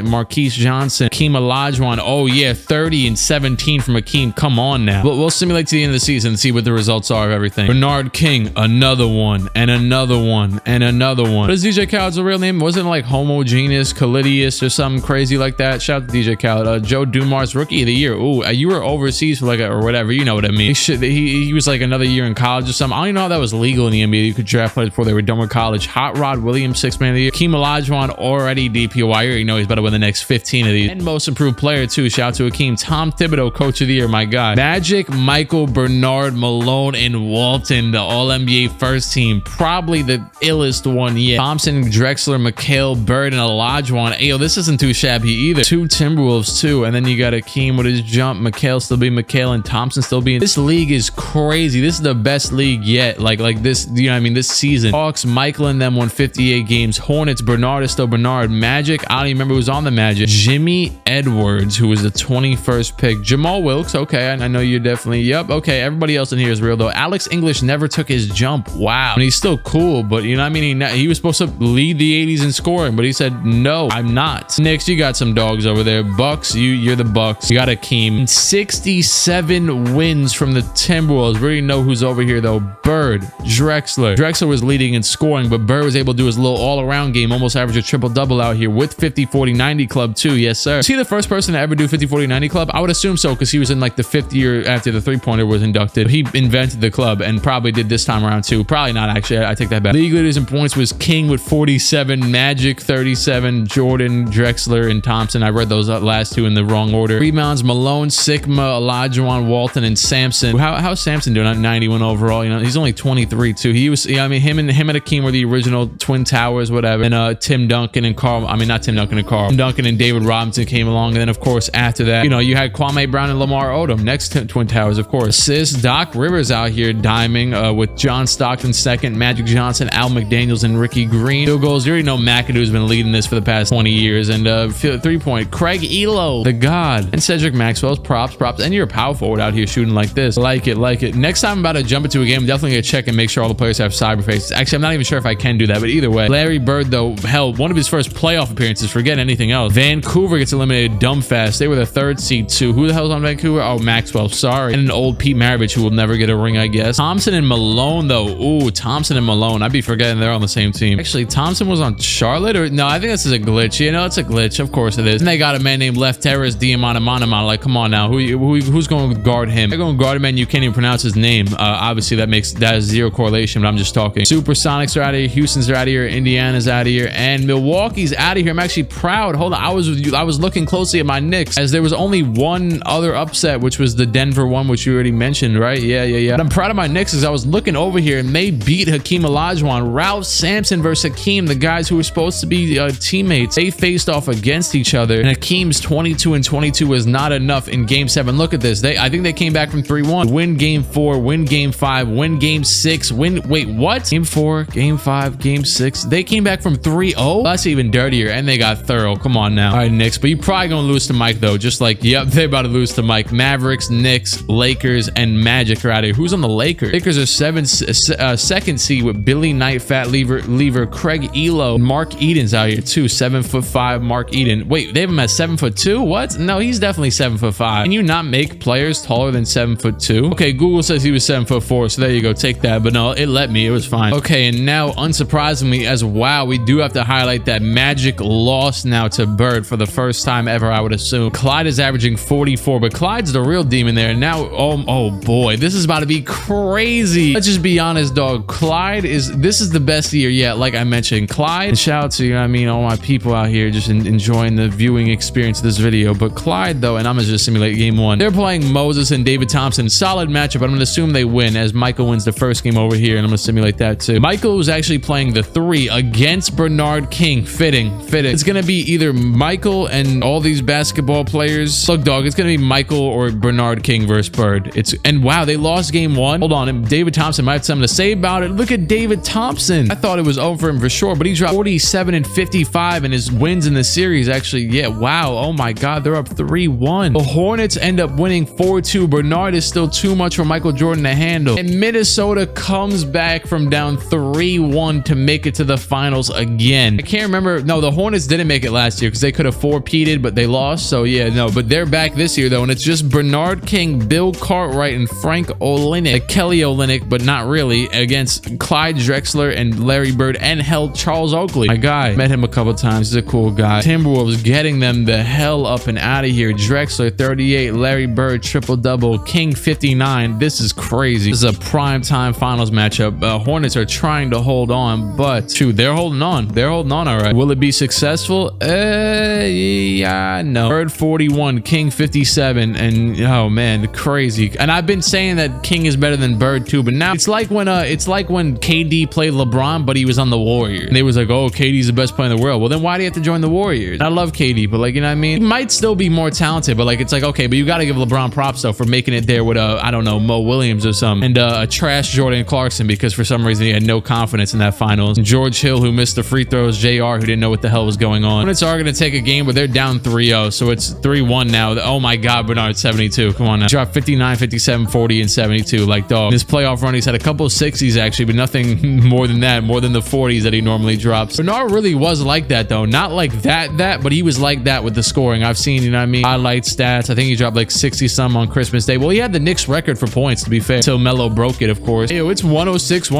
Speaker 1: Marquise Johnson, Akeem Olajuwon. Oh yeah, 30 and 17 from Akeem. Come on now. But we'll simulate to the end of the season and see what the results are of everything. Bernard King, another one, and another one, and another one. What is DJ Khaled's real name? Wasn't it like Homogeneous Calidius or something crazy like that? Shout out to DJ Khaled. Joe Dumas, Rookie of the Year. Ooh, you were overseas for like or whatever. You know what I mean. He was like another year in college or something. I don't even know how that was legal in the NBA. You could draft players before they were done with college. Hot Rod Williams, 6th man of the year. Akeem Olajuwon, already DPOY. You know he's about to win the next 15 of these. And most improved player too. Shout out to Akeem. Tom Thibodeau, coach of the year. My God. Magic, Michael, Bernard, Malone, and Walton, the All-NBA first team. Probably the illest one yet. Thompson, Drexler, Mchale, Bird, and Olajuwon. Ayo, this isn't too shabby either. 2 Timberwolves too. And then you got Akeem with his jump. Mchale still being Mchale, and Thompson still being. This league is crazy. This is the best league yet. Like this, you know what I mean? This season. Hawks, Michael and them won 58 games. Hornets, Bernard is still Bernard. Magic, I don't even remember who was on the Magic. Jimmy Edwards, who was the 21st pick. Jamal Wilkes, okay, I know you're definitely, yep, okay. Everybody else in here is real though. Alex English never took his jump. Wow. And he's still cool, but you know what I mean? He was supposed to lead the 80s in scoring, but he said, no, I'm not. Next, you got some dogs over there. Bucks, you're the Bucks. You got Akeem. 67 wins from the Timberwolves. We already know who's over here though. Bird, Drexler. Drexler was leading in scoring, but Bird was able to do his little all-around game, almost average a triple-double out here with 50-40-90 club too. Yes, sir. Is he the first person to ever do 50-40-90 club? I would assume so, because he was in like the 5th year after the three-pointer was inducted. He invented the club and probably did this time around too. Probably not, actually. I take that back. League leaders in points was King with 47, Magic 37, Jordan, Drexler, and Thompson. I read those last two in the wrong order. Rebounds, Malone, Sigma, Olajuwon, Walton, and Sampson. How's Sampson doing at 91 overall? You know, he's only 23 too. He was, I mean, him and Akeem were the original Twin Towers, whatever. And Tim Duncan and Carl, I mean, not Tim Duncan and Carl. Tim Duncan and David Robinson came along. And then, of course, after that, you know, you had Kwame Brown and Lamar Odom. Next Twin Towers, of course. Sis, Doc Rivers out here diming with John Stockton second, Magic Johnson, Al McDaniels, and Ricky Green. Field goals, you already know McAdoo's been leading this for the past 20 years. And 3-point, Craig Elo, the God. And Cedric Magic, Maxwell's props. And you're a power forward out here shooting like this. Like it. Next time I'm about to jump into a game, I'm definitely gonna check and make sure all the players have cyber faces. Actually, I'm not even sure if I can do that, but either way. Larry Bird, though, hell, one of his first playoff appearances. Forget anything else. Vancouver gets eliminated dumb fast. They were the 3rd seed too. Who the hell's on Vancouver? Oh, Maxwell. Sorry. And an old Pete Maravich who will never get a ring, I guess. Thompson and Malone, though. Ooh, Thompson and Malone. I'd be forgetting they're on the same team. Actually, Thompson was on Charlotte, or no? I think this is a glitch. You know, it's a glitch. Of course it is. And they got a man named Left Terrace Diamanamanama. Like, come on now. Who's going to guard him? They're going to guard him, and you can't even pronounce his name. Obviously, that has zero correlation, but I'm just talking. Supersonics are out of here. Houston's are out of here. Indiana's out of here. And Milwaukee's out of here. I'm actually proud. Hold on. I was looking closely at my Knicks, as there was only one other upset, which was the Denver one, which you already mentioned, right? Yeah. But I'm proud of my Knicks, as I was looking over here, and they beat Hakeem Olajuwon. Ralph Sampson versus Hakeem, the guys who were supposed to be teammates. They faced off against each other, and Hakeem's 22 and 22 was not enough in Game 7. Look at this. I think they came back from 3-1. Win Game 4, win Game 5, win Game 6, wait, what? Game 4, Game 5, Game 6. They came back from 3-0. That's even dirtier, and they got thorough. Come on now. All right, Knicks, but you're probably gonna lose to Mike, though. Just like, yep, they're about to lose to Mike. Mavericks, Knicks, Lakers, and Magic are out of here. Who's on the Lakers? Lakers are 2nd seed with Billy Knight, Fat Lever, Craig Elo, Mark Eden's out here too. 7'5" Mark Eden. Wait, they have him at 7'2"? What? No, he's definitely 7'5". Can you not make players taller than 7'2"? Okay, Google says he was 7'4", so there you go. Take that. But no, it let me. It was fine. Okay, and now, unsurprisingly, as wow, we do have to highlight that Magic lost now to Bird for the first time ever, I would assume. Clyde is averaging 44, but Clyde's the real demon there. Now, oh boy, this is about to be crazy. Let's just be honest, dog. This is the best year yet, like I mentioned. Clyde, shout out to, you know what I mean, all my people out here just enjoying the viewing experience of this video. But Clyde, though, and I'm gonna just simulate game 1. They're playing Moses and David Thompson. Solid matchup, but I'm gonna assume they win, as Michael wins the first game over here, and I'm gonna simulate that too. Michael was actually playing the 3 against Bernard King. Fitting. It's gonna be either Michael and all these basketball players. Look, dog, it's gonna be Michael or Bernard King versus Bird. And wow, they lost game 1. Hold on, and David Thompson might have something to say about it. Look at David Thompson. I thought it was over for him for sure, but he dropped 47 and 55, and his wins in the series actually, yeah, wow. Oh my God, they're up 3-1. The Hornets end up winning 4-2. Bernard is still too much for Michael Jordan to handle. And Minnesota comes back from down 3-1 to make it to the finals again. I can't remember. No, the Hornets didn't make it last year because they could have 4-peated, but they lost. So yeah, no, but they're back this year though, and it's just Bernard King, Bill Cartwright, and Frank Olynyk, Kelly Olynyk, but not really, against Clyde Drexler and Larry Bird, and hell, Charles Oakley. My guy, met him a couple times. He's a cool guy. Timberwolves getting them the hell up and out of here. Drexler 38, Larry Bird triple-double, King 59. This is crazy. This is a prime time finals matchup. Hornets are trying to hold on, but shoot, they're holding on. They're holding on all right. Will it be successful? Yeah, no. Bird 41, King 57, and oh man, crazy. And I've been saying that King is better than Bird too, but now it's like when KD played LeBron, but he was on the Warriors. And they was like, oh, KD's the best player in the world. Well, then why do you have to join the Warriors? I love KD, but like, you know what I mean? He might still be more talented, but like, it's like, okay, but you got to give LeBron props though for making it there with I don't know, Mo Williams or something, and a trash Jordan Clarkson, because for some reason he had no confidence in that finals. And George Hill, who missed the free throws, JR, who didn't know what the hell was going on. Hornets are going to take a game, but they're down 3-0, so it's 3-1 now. Oh my God, Bernard 72. Come on now. Dropped 59, 57, 40, and 72. Like, dog. This playoff run, he's had a couple of 60s actually, but nothing more than that, more than the 40s that he normally drops. Bernard really was like that though. Not like that, but he was like that with the scoring. I've seen, you know what I mean, highlight stats. I think he dropped like 60 some on Christmas Day. Well, he had the Knicks record for points, to be fair, until Melo broke it, of course. Ew, it's 106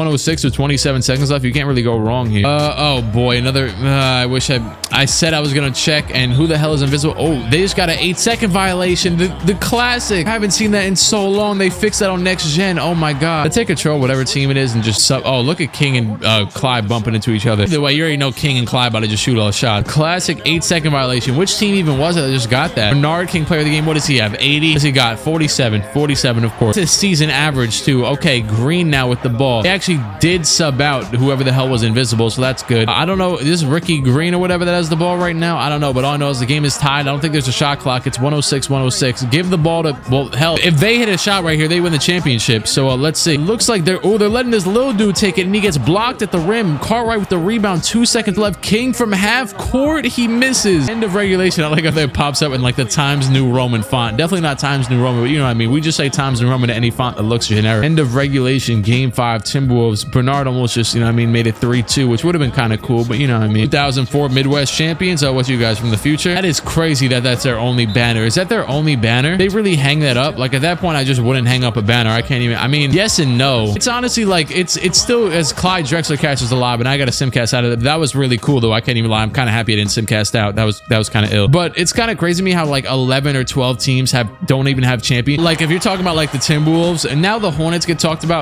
Speaker 1: with 27 seconds left. You can't really go wrong here. Oh boy, another, I wish I said I was gonna check, and who the hell is invisible? Oh, they just got an 8-second violation. The classic. I haven't seen that in so long. They fixed that on next gen. Oh my God. Let's take control, whatever team it is, and just sub. Oh, look at King and Clyde bumping into each other. Either way, you already know King and Clyde about to just shoot all the shots. Classic 8-second violation. Which team even was it that just got that? Bernard King, player of the game. What does he have? 80. What does he got? 47, of course. His season average too. Okay, Green now with the ball. They actually did sub out whoever the hell was invisible, so that's good. I don't know, this is Ricky Green or whatever that has the ball right now? I don't know, but all I know is the game is tied. I don't think there's a shot clock. It's 106, 106. Give the ball to, well, hell, if they hit a shot right here, they win the championship. So let's see. Looks like they're letting this little dude take it, and he gets blocked at the rim. Cartwright with the rebound. 2 seconds left. King from half court. He misses. End of regulation. I like how that pops up in like the Times New Roman font. Definitely not Times New Roman, but you know what I mean. We just say Times New Roman to any font that looks generic. End of regulation. Game 5. Timberwolves. Bernard almost just, you know what I mean, made it 3-2, which would have been kind of cool, but you know what I mean. 2004 Midwest champions. Oh, what's you guys from the future? That is crazy that that's their only banner. Is that their only banner? They really hang that up? Like at that point, I just wouldn't hang up a banner. I can't even, I mean, yes and no. It's honestly like, it's still, as Clyde Drexler catches the lob, and I got a simcast out of it. That was really cool though. I can't even lie. I'm kind of happy I didn't simcast out. That was kind of ill. But it's kind of crazy to me how like 11 or 12 teams don't even have champion. Like if you're talking about like the Timberwolves, and now the Hornets get talked about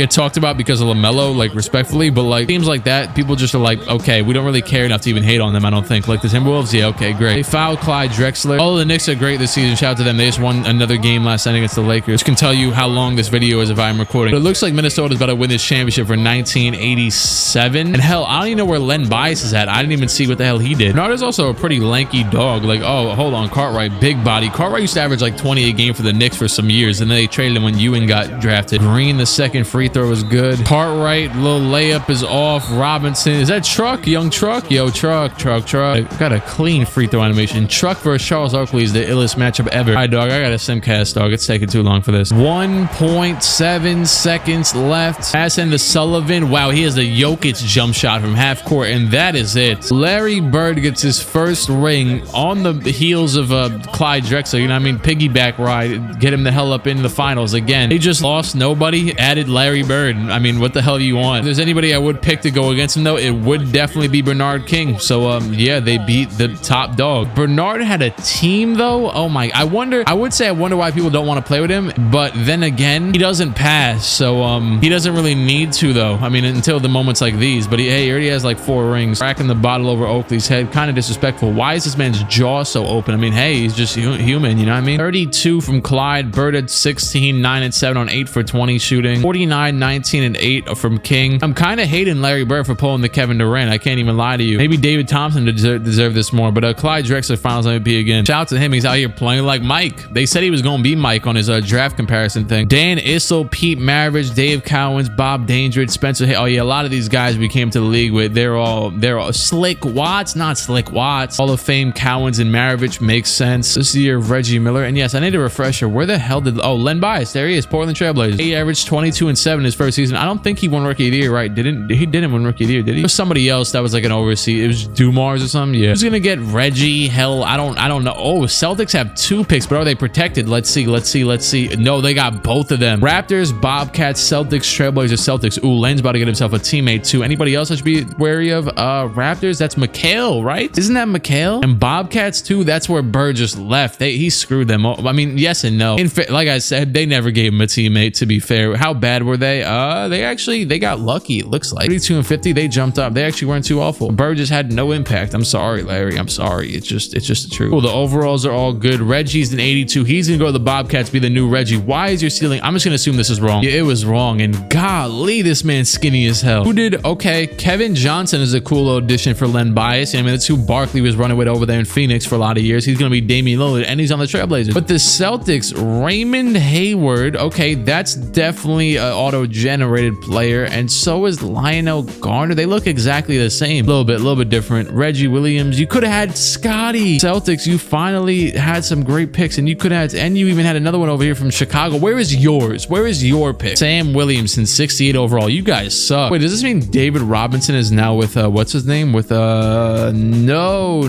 Speaker 1: because of LaMelo, like respectfully, but like teams like that, people just are like, okay, we don't really care enough to even hate on them. I don't think. Like the Timberwolves, yeah, okay, great. They fouled Clyde Drexler. All the Knicks are great this season. Shout out to them. They just won another game last night against the Lakers. Which can tell you how long this video is if I'm recording. But it looks like Minnesota's about to win this championship for 1987. And hell, I don't even know where Len Bias is at. I didn't even see what the hell he did. Bernard is also a pretty lanky dog. Like, oh, hold on, Cartwright, big body. Cartwright used to average like 20 a game for the Knicks for some years, and then they traded him when Ewing got drafted. Green, the second free throw was good. Cartwright, little layup is off. Robinson, is that Truck? Young Truck? Yo, Truck. Got a clean free throw animation. Truck versus Charles Oakley is the illest matchup ever. All right, dog, I got a simcast, dog. It's taking too long for this. 1.7 seconds left. Pass into Sullivan. Wow, he has the Jokic jump shot from half court, and that is it. Larry Bird gets his first ring on the heels of Clyde Drexler. You know what I mean? Piggyback ride. Get him the hell up into the finals again. They just lost nobody. Added Larry Bird. I mean, what the hell do you want? If there's anybody I would pick to go against him, though, it would definitely be Bernard King. So, yeah, they beat the top dog. Bernard had a team, though. Oh, my. I wonder why people don't want to play with him. But then again, he doesn't pass. So, he doesn't really need to, though. I mean, until the moments like these. But he already has like 4 rings. Cracking the bottle over Oakley's head. Kind of disrespectful. Why is this man's jaw so open? I mean, hey, he's just human. You know what I mean? 32 from Clyde. Bird at 16, 9 and 7 on 8 for 20 shooting. 49, 19 and 8 from King. I'm kind of hating Larry Bird for pulling the Kevin Durant. I can't even lie to you. Maybe David Thompson deserve this more, but Clyde Drexler finals MVP again. Shout out to him. He's out here playing like Mike. They said he was going to be Mike on his draft comparison thing. Dan Issel, Pete Maravich, Dave Cowens, Bob Dandridge, Spencer. Oh yeah, a lot of these guys we came to the league with. They're all Slick Watts, not Slick Watts. Hall of Fame Cowens and Maravich makes sense. This is the year of Reggie Miller. And yes, I need a refresher. Where the hell did Len Bias? There he is. Portland Trailblazers. He averaged 22 and 7 his first season. I don't think he won Rookie of the Year, right? He didn't win Rookie of the Year, did he? It was somebody else that was like an overseas. It was Dumas or something. Yeah. Who's gonna get Reggie? Hell, I don't know. Oh, Celtics have 2 picks, but are they protected? Let's see. No, they got both of them. Raptors, Bobcats, Celtics, Trailblazers, Celtics. Ooh, Len's about to get himself a teammate too. Anybody else I should be wary of? Raptors, that's Mchale, right? Isn't that Mchale? And Bobcats too, that's where Bird just left. He screwed them. I mean, yes and no. Like I said, they never gave him a teammate, to be fair. How bad were they? They got lucky, it looks like. 32 and 50, they jumped up. They actually weren't too awful. Bird just had no impact. I'm sorry, Larry. I'm sorry. It's just the truth. Cool, the overalls are all good. Reggie's an 82. He's gonna go to the Bobcats, be the new Reggie. Why is your ceiling? I'm just gonna assume this is wrong. Yeah, it was wrong. And golly, this man's skinny as hell. Who did? Okay, Kevin Johnson is a cool little addition for Len Bias. I mean, that's who Barkley was running with over there in Phoenix for a lot of years. He's gonna be Damian Lillard, and he's on the Trailblazers. But the Celtics, Raymond Hayward. Okay, that's definitely an auto-generated player, and so is Lionel Garner. They look exactly the same. A little bit different. Reggie Williams. You could have had Scotty. Celtics, you finally had some great picks, and you could have, and you even had another one over here from Chicago. Where is yours? Where is your pick? Sam Williamson, 68 overall. You guys suck. Wait, does this mean David Robinson is now with what's his name? With no.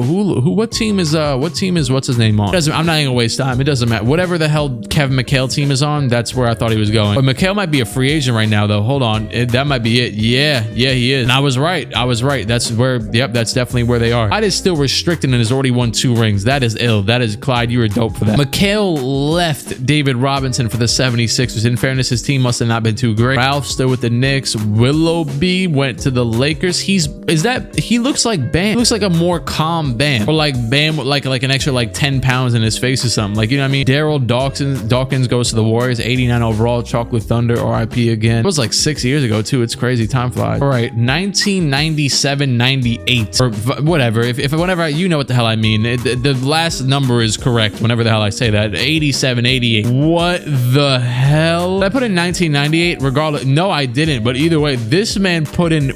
Speaker 1: Who? What team is what's his name on? I'm not even gonna waste time. It doesn't matter. Whatever the hell Kevin Mchale team is on, that's where I thought he was going. But Mchale might be a free agent right now, though. Hold on, that might be it. Yeah, he is. And I was right. That's where. Yep, that's definitely where they are. Clyde is still restricted and has already won 2 rings. That is ill. That is Clyde. You were dope for that. Mchale left David Robinson for the 76ers. In fairness, his team must have not been too great. Ralph still with the Knicks. Willoughby went to the Lakers. He looks like Bam. He looks like a more calm Bam, or like Bam with like an extra like 10 pounds in his face or something. Like, you know what I mean? Daryl Dawkins goes to the Warriors. 89 overall. Chocolate Thunder. RIP again. It was like 6 years ago too. It's crazy. Time flies. All right, 1997-98 or whatever. If whenever you know what the hell I mean. The last number is correct whenever the hell I say that. 87, 88. What the hell? Did I put in 1998? Regardless, no, I didn't. But either way, this man put in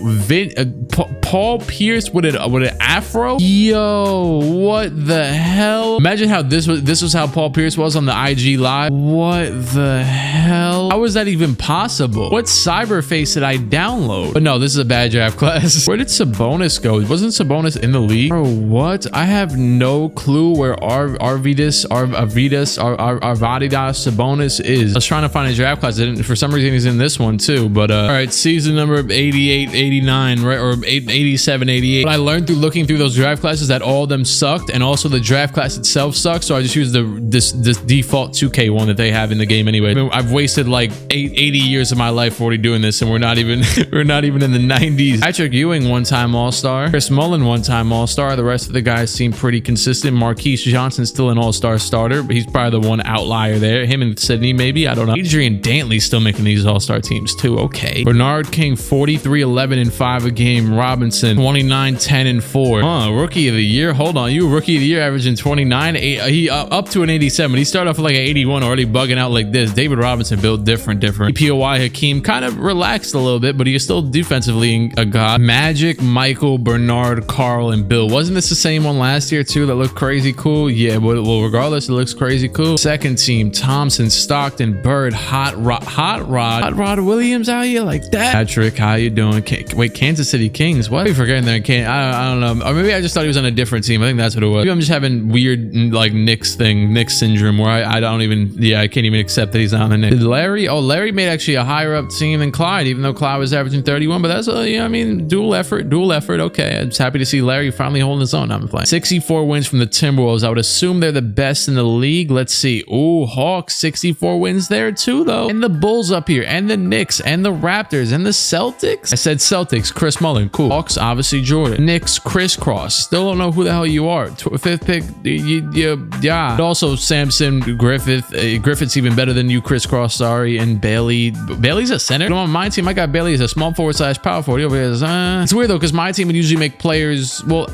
Speaker 1: Paul Pierce with an afro. Yo, what the hell? Imagine how this was how Paul Pierce was on the IG live. What the hell? How is that even possible? What cyberface did I download? But no, this is a bad draft class. Where did Sabonis go? Wasn't Sabonis in the league? Bro, what? I have no clue where Arvydas Sabonis is. I was trying to find a draft class. For some reason, he's in this one too. But all right, season number 88, 89, right? Or 87, 88. But I learned through looking through those draft classes that all of them sucked, and also the draft class itself sucks. So I just used this default 2K one that they have in the game anyway. I mean, I've wasted like 80 years of my life already doing this, and we're not even in the 90s. Patrick Ewing, one-time All-Star. Chris Mullen, one-time All-Star. The rest of the guys seem pretty consistent. Marquise Johnson still an All-Star starter, but he's probably the one outlier there. Him and Sydney, maybe. I don't know. Adrian Dantley still making these All-Star teams too. Okay. Bernard King, 43, 11, and 5 a game. Robinson, 29, 10, and 4. Rookie of the year. Hold on. You rookie of the year averaging 29. He up to an 87. He started off with like an 81 already bugging out like this. David Robinson built different. POY Hakeem kind of relaxed a little bit, but he's still defensively a god. Magic, Michael, Bernard, Carl, and Bill. Wasn't this the same one last year too that looked crazy cool? Yeah, well, regardless, it looks crazy cool. Second team, Thompson, Stockton, Bird, Hot Rod Williams out here like that. Patrick, how you doing? Wait, Kansas City Kings. What? I'm forgetting there. I don't know. Or maybe I just thought he was on a different team. I think that's what it was. Maybe I'm just having weird like Knicks syndrome where I don't even, I can't even accept that he's not on the Knicks. Did Larry? Oh, Larry made actually a higher up team than Clyde, even though Clyde was averaging 31. But that's I mean, dual effort. Okay, I'm just happy to see Larry finally holding his own. I'm playing 64 wins from the Timberwolves. I would assume they're the best in the league. Let's see. Ooh, Hawks, 64 wins there too, though. And the Bulls up here, and the Knicks, and the Raptors, and the Celtics. I said Celtics. Chris Mullen, cool. Hawks, obviously Jordan. Knicks, crisscross. Still don't know who the hell you are. Fifth pick, yeah. But also Samson, Griffith's even better than you, crisscross. Sorry, and Bailey's a center. On my team, I got Bailey as a small forward / power forward. Over here, it's weird though, because my team would usually make players. Well,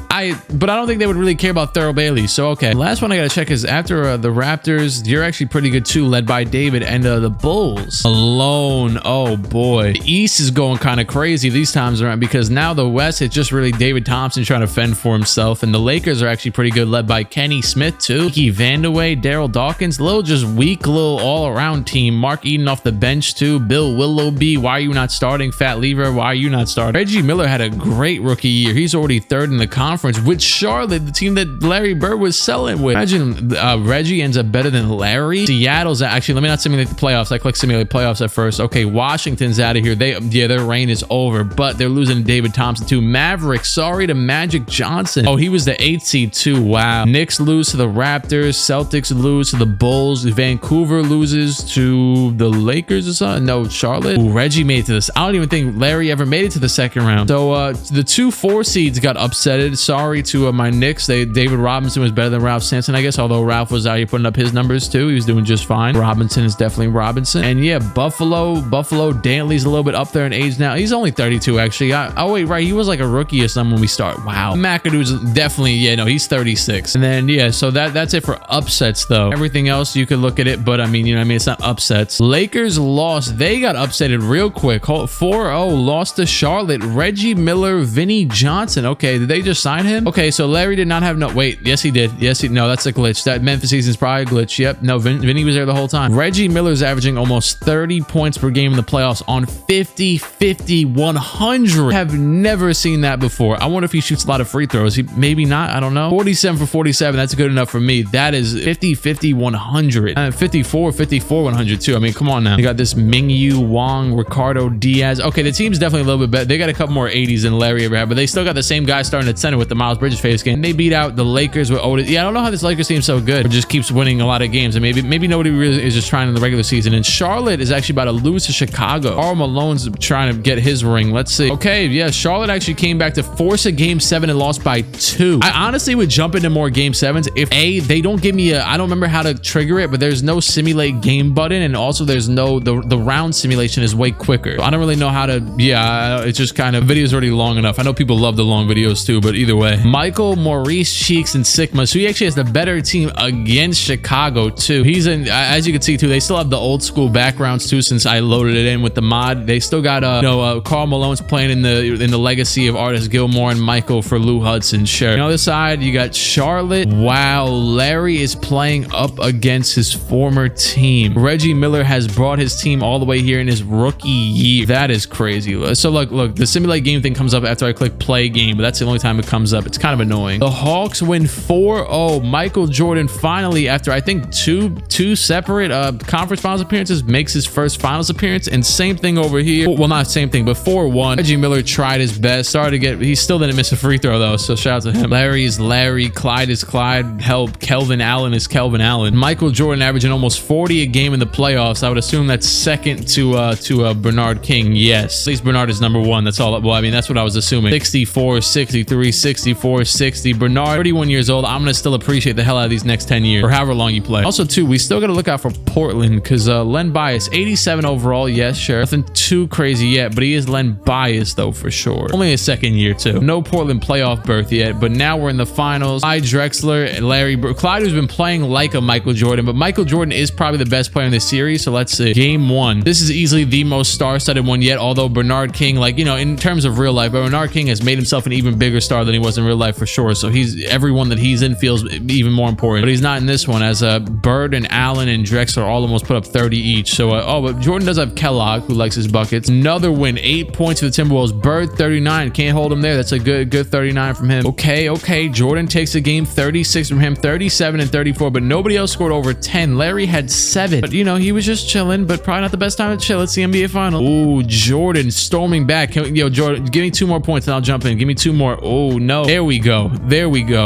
Speaker 1: but I don't think they would really care about Thurl Bailey. So okay. Last one I gotta check is after the Raptors. You're actually pretty good too, led by David, and the Bulls. Malone. Oh boy, the East is going kind of crazy these times around, because now the West, it's just really David Thompson trying to fend for himself, and the Lakers are actually pretty good, led by Kenny Smith too, Kiki Vandeweghe, Daryl Dawkins. Little just weak little all-around team. Mark Eden off the bench too. Bill Willoughby, why are you not starting? Fat Lever, why are you not starting? Reggie Miller had a great rookie year. He's already third in the conference with Charlotte, the team that Larry Bird was selling with. Imagine Reggie ends up better than Larry. Seattle's actually, let me not simulate the playoffs. I clicked simulate playoffs at first. Okay, Washington's out of here. Their reign is over, but they're losing to David Thompson too. Mavericks, sorry to Magic Johnson. Oh, he was the 8th seed too. Wow. Knicks lose to the Raptors. Celtics lose to the Bulls. Vancouver loses to the Lakers or something. No, Charlotte. Ooh, Reggie made it to this. I don't even think Larry ever made it to the second round. So the 2 4 seeds got upsetted. Sorry to my Knicks. David Robinson was better than Ralph Sampson, I guess, although Ralph was out here putting up his numbers too. He was doing just fine. Robinson is definitely Robinson. And yeah, Buffalo Dantley's a little bit up there in age now. He's only 32 actually. Oh wait, right, he was like a rookie or something when we start. Wow. McAdoo's definitely, he's 36. And then yeah, so that's it for upsets though. Everything else you could look at it, but I mean, it's not upsets. Lakers lost. They got upsetted real quick. 4-0 lost to Charlotte. Reggie Miller, Vinny Johnson. Okay, did they just sign him? Okay, so Larry did not have yes he did. No, that's a glitch. That Memphis season's probably a glitch. Yep, no, Vinny was there the whole time. Reggie Miller's averaging almost 30 points per game in the playoffs on 50, 50, 100. Have never seen that before. I wonder if he shoots a lot of free throws. Maybe not, I don't know. 47 for 47, that's good enough for me. That is 50, 50, 100. 54, 54, 100 too. I mean, come on now. You got this Mingyu, Wong, Ricardo, Diaz. Okay, the team's definitely a little bit better. They got a couple more 80s than Larry ever had, but they still got the same guy starting at center with the Miles Bridges face game. And they beat out the Lakers with Otis. Yeah, I don't know how this Lakers team's so good, but just keeps winning a lot of games. And maybe nobody really is just trying in the regular season. And Charlotte is actually about to lose to Chicago. Karl Malone's trying to get his ring. Let's see. Okay, yeah, Charlotte actually came back to force a game 7 and lost by 2. I honestly would jump into more game 7s if they don't give me I don't remember how to trigger it, but there's no simulate game button, and also there's no the round simulation is way quicker. So I don't really know how to. Yeah, it's just kind of video's already long enough. I know people love the long videos too, but either way. Michael, Maurice, Cheeks, and Sigma. So he actually has the better team against Chicago too. He's in, as you can see too, they still have the old school backgrounds too, since I loaded it in with the mod. They still got Karl Malone's playing in the legacy of Artis Gilmore and Michael for Lou Hudson. Sure. On the other side, you got Charlotte. Wow, Larry is playing up against his former team. Reggie Miller has brought his team all the way here in his rookie year. That is crazy. So look, the simulate game thing comes up after I click play game, but that's the only time it comes up. It's kind of annoying. The Hawks win 4-0. Michael Jordan finally, after I think two separate conference finals appearances, makes his first finals appearance. And same thing over here. Well, not same thing, but 4-1. Reggie Miller tried his best. He still didn't miss a free throw though, so shout out to him. Larry is Larry. Clyde is Clyde. Kelvin Allen is Kelvin Allen. Michael Jordan averaging almost 40 a game in the playoffs. I would assume that's second to Bernard King. Yes, at least Bernard is number one. That's all. Well, I mean, that's what I was assuming. 64, 63, 64, 60. Bernard, 31 years old. I'm gonna still appreciate the hell out of these next 10 years, or however long you play. Also too, we still gotta look out for Portland, because Len Bias, 87 overall. Yes, sure, nothing too crazy yet, but he is Len Bias though, for sure. Only his second year too. No Portland playoff berth yet, but now we're in the finals. Clyde Drexler and Larry Clyde, who's been playing like a Michael Jordan, but Michael Jordan is probably the best player in this series. So let's see. Game one. This is easily the most star-studded one yet, although Bernard King, like, you know, in terms of real life, but Bernard King has made himself an even bigger star than he was in real life for sure. So everyone that he's in feels even more important, but he's not in this one, as Bird and Allen and Drexler all almost put up 30 each. So but Jordan does have Kellogg, who likes his buckets. Another win, 8 points for the Timberwolves. Bird 39, can't hold him there. That's a good 39 from him. Okay, Jordan takes a game, 36 from him, 37 and 34, but nobody else scored over 10. Larry had 7, but you know, he was just chilling, but probably not the best time to chill. It's the NBA Finals. Ooh, Jordan storming back. Jordan, give me 2 more points and I'll jump in. Give me 2 more. Oh no, there we go.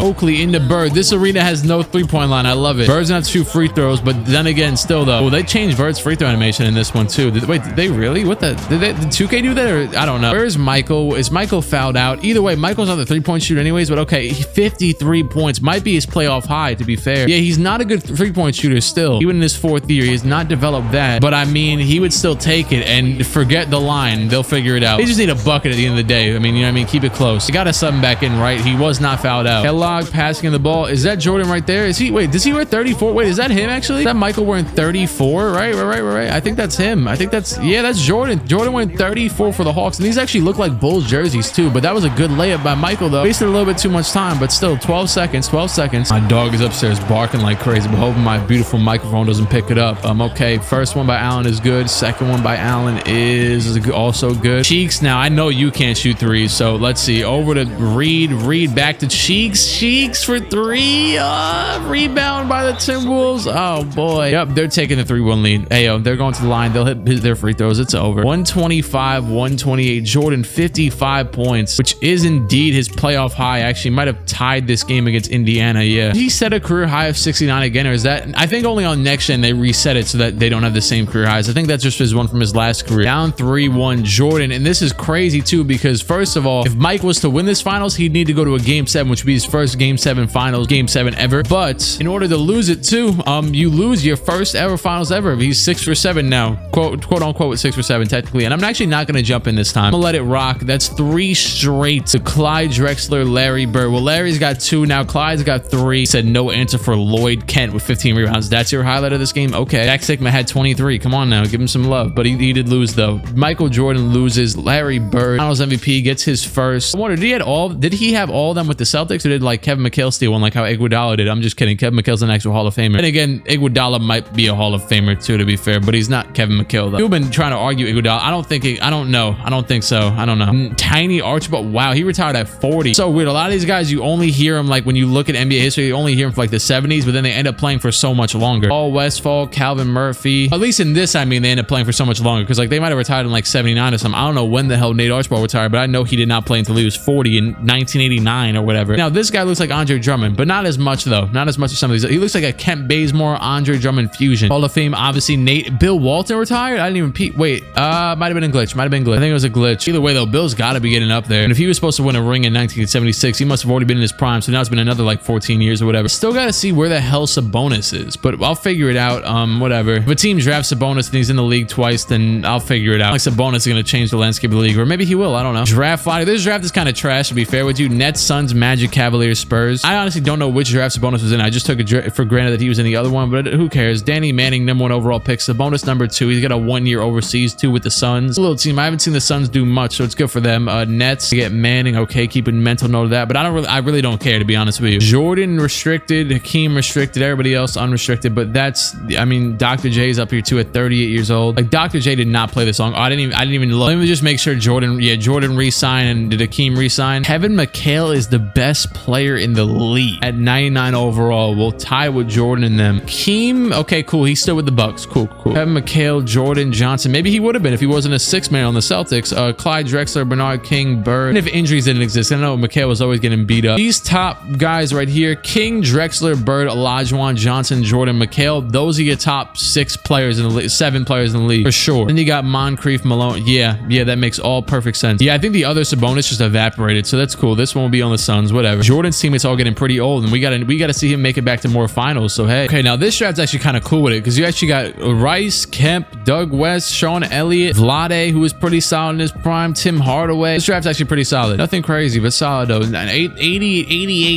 Speaker 1: Oakley into Bird. This arena has no 3-point line. I love it. Bird's not 2 free throws, but then again, still though, they changed Bird's free throw animation in this one too. Wait, did they really? What did 2K do that, or I don't know. Where's Michael? Is Michael fouled out? Either way, Michael's not the 3-point shooter anyways, but okay, 53 points might be his playoff high, to be fair. Yeah, he's not a good 3-point shooter still. Even in his 4th year, he has not developed that, but I mean, he would still take it, and forget the line. They'll figure it out. They just need a bucket at the end of the day. I mean, you know what I mean? Keep it close. They got to sub him back in, right? He was not fouled out. Kellogg passing the ball. Is that Jordan right there? Is he? Wait, does he wear 34? Wait, is that him actually? Is that Michael wearing 34? Right. I think that's him. I think that's Jordan. Jordan wearing 34 for the Hawks, and these actually look like Bulls jerseys too, but that was a good layup by Michael though. Wasted a little bit too much time, but still 12 seconds. My dog is upstairs barking like crazy, but hoping my beautiful microphone doesn't pick it up. Okay, first one by Allen is good. Second one by Allen is also good. Cheeks, now I know you can't shoot threes, so let's see. Over to Reed back to Cheeks for 3. Rebound by the Timberwolves. Oh boy. Yep, they're taking the 3-1 lead. Ayo, they're going to the line. They'll hit their free throws. It's over. 125, 128. Jordan 55 points, which is indeed his playoff high. Actually might have tied this game against Indiana. Yeah, he set a career high of 69 again, or is that? I think only on next gen they reset it so that they don't have the same career highs. I think that's just his one from his last career. Down 3-1 Jordan, and this is crazy too, because first of all, if Mike was to win this finals, he'd need to go to a game 7, which would be his first game 7 finals, game 7 ever. But in order to lose it too, you lose your first ever finals ever. He's 6 for 7 now, quote unquote 6 for 7 technically, and I'm actually not going to jump in this time. I'm gonna let it rock. That's 3 straight to Clyde Drexler, Larry Bird. Well, Larry's got 2 now. Clyde's got 3. Said no answer for Lloyd Kent with 15 rebounds. That's your highlight of this game? Okay. Jack Sigma had 23. Come on now, give him some love. But he did lose though. Michael Jordan loses. Larry Bird, Finals MVP, gets his first. I wonder, did he have all of them with the Celtics, or did like Kevin McHale steal one like how Iguodala did? I'm just kidding. Kevin McHale's an actual Hall of Famer. And again, Iguodala might be a Hall of Famer too, to be fair, but he's not Kevin McHale though. You've been trying to argue Iguodala. I don't think so. I don't know. Tiny Archibald. Wow, he retired at 40. So weird. A lot of these guys, you only hear them like when you look at NBA history, you only hear them for like the 70s, but then they end up playing for so much longer. Paul Westphal, Calvin Murphy. At least in this, I mean, they end up playing for so much longer, because like they might have retired in like 79 or something. I don't know when the hell Nate Archibald retired, but I know he did not play until he was 40 in 1989 or whatever. Now this guy looks like Andre Drummond, but not as much though. Not as much as some of these. He looks like a Kent Bazemore, Andre Drummond fusion. Hall of Fame, obviously. Bill Walton retired. I didn't even peep. Wait, might have been a glitch. I think it was a glitch. Either way though, Bill's got to be getting up there. And if he was supposed to win a ring in 1976, he must have already been in his prime. So now it's been another like 14 years or whatever. Still got to see where the hell Sabonis is, but I'll figure it out. Whatever. If a team drafts Sabonis and he's in the league twice, then I'll figure it out. Like Sabonis is going to change the landscape of the league, or maybe he will. I don't know. Draft Friday. This draft is kind of of trash, to be fair with you. Nets, Suns, Magic, Cavaliers, Spurs. I honestly don't know which draft Sabonis was in. I just took it for granted that he was in the other one, but who cares? Danny Manning, #1 overall pick. Sabonis, #2. He's got a 1-year overseas too with the Suns. A little team. I haven't seen the Suns do much, so it's good for them. Nets, you get Manning. Okay, keeping mental note of that, but I really don't care, to be honest with you. Jordan restricted, Hakeem restricted, everybody else unrestricted, but that's, I mean, Dr. J's up here too at 38 years old. Like, Dr. J did not play the song. Oh, I didn't even look. Let me just make sure Jordan re-sign, and did Hakeem re-sign? Kevin Mchale is the best player in the league at 99 overall. We'll tie with Jordan and them. Hakeem, okay, cool. He's still with the Bucks. Cool. Kevin Mchale, Jordan, Johnson. Maybe he would have been if he wasn't a 6-man on the Celtics. Clyde, Drexler, Bernard, King, Bird. And if injuries didn't exist, I know Mchale was always getting beat up. These top guys right here, King, Drexler, Bird, Olajuwon, Johnson, Jordan, Mchale. Those are your top 6 players in the league, 7 players in the league for sure. Then you got Moncrief, Malone. Yeah, that makes all perfect sense. Yeah, I think the other Sabonis just evaporated, so that's cool. This one will be on the Suns, whatever. Jordan's teammates all getting pretty old, and we gotta see him make it back to more finals. So hey, okay, now this draft's actually kind of cool with it because you actually got Rice, Kemp, Doug West, Sean Elliott, Vlade, who was pretty solid in his prime, Tim Hardaway. This draft's actually pretty solid. Nothing crazy, but solid though. 88,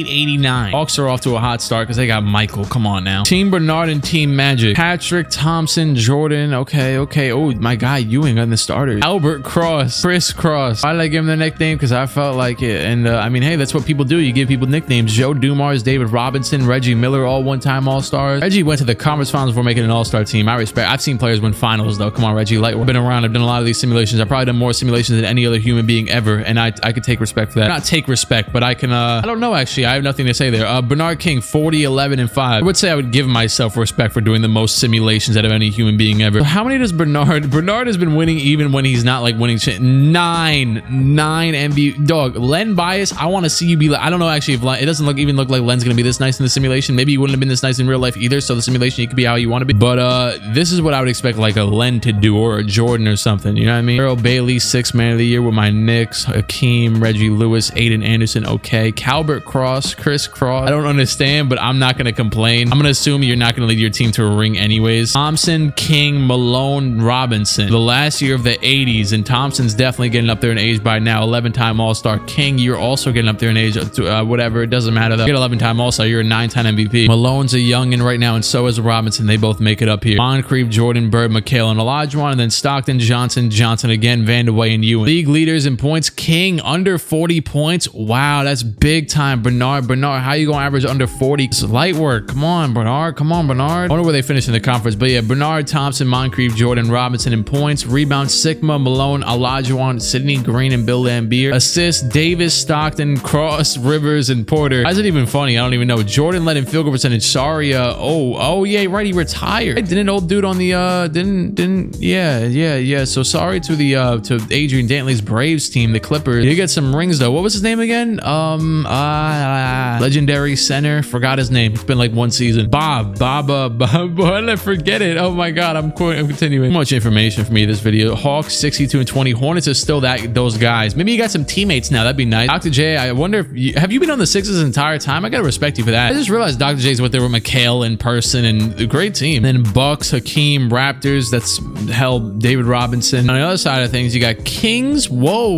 Speaker 1: 89. Hawks are off to a hot start because they got Michael. Come on now. Team Bernard and Team Magic. Patrick, Thompson, Jordan. Okay. Oh, my guy Ewing on the starters. Albert Cross, Chris Cross. Why did I give him the nickname? Because I felt like it. And I mean, hey, that's what people do. You give people nicknames. Joe Dumas, David Robinson, Reggie Miller, all one-time All-Stars. Reggie went to the conference finals before making an All-Star team. I respect. I've seen players win finals though. Come on, Reggie. I've been around. I've done a lot of these simulations. I've probably done more simulations than any other human being ever, and I could take respect for that. Not take respect, but I can. I don't know actually. I have nothing to say there. Bernard King, 40, 11, and 5. I would say I would give myself respect for doing the most simulations out of any human being ever. So how many does Bernard? Bernard has been winning even when he's not like winning shit. 9 MB. Dog, Len bias. I want to see you be like. I don't know actually if Len, it doesn't even look like Len's gonna be this nice in the simulation. Maybe he wouldn't have been this nice in real life either. So the simulation you could be how you want to be. But this is what I would expect like a Len to do or a Jordan or something. You know what I mean? Earl Bailey, 6th man of the year with my Knicks. Hakeem, Reggie Lewis, Aiden Anderson. Okay, Calbert Cross, Chris Cross. I don't understand, but I'm not gonna complain. I'm gonna assume you're not gonna lead your team to a ring anyways. Thompson, King, Malone, Robinson. The last year of the 80s, and Thompson's definitely getting up there in age by now. 11-time All-Star. King, you're also getting up there in age. Whatever, it doesn't matter though. You're 11-time All-Star. You're a 9-time MVP. Malone's a youngin right now, and so is Robinson. They both make it up here. Moncrief, Jordan, Bird, Mchale, and Olajuwon, and then Stockton, Johnson again, Vanderway, and Ewing. League leaders in points. King under 40 points. Wow, that's big time. Bernard, how you gonna average under 40? It's light work. Come on, Bernard. I wonder where they finish in the conference, but yeah, Bernard, Thompson, Moncrief, Jordan, Robinson in points. Rebound, Sigma, Malone, Olajuwon, Sidney Green, and Bill Lambier. Assists, Davis, Stockton, Cross, Rivers, and Porter. How's it even funny? I don't even know. Jordan led in field goal percentage. Sorry. Oh yeah, right. He retired. Didn't an old dude on the yeah. So sorry to the to Adrian Dantley's Braves team, the Clippers. He get some rings though. What was his name again? Legendary center. Forgot his name. It's been like one season. Bob. Why did I forget it? Oh my god, I'm continuing. Too much information for me this video. Hawks 62 and 20. Hornets is still those guys. Maybe you got some teammates now. That'd be nice. Dr. J, I wonder if have you been on the Sixers the entire time? I gotta respect you for that. I just realized Dr. J's went there with Mchale in person, and a great team. And then Bucks, Hakeem, Raptors. That's hell. David Robinson. On the other side of things, you got Kings. Whoa.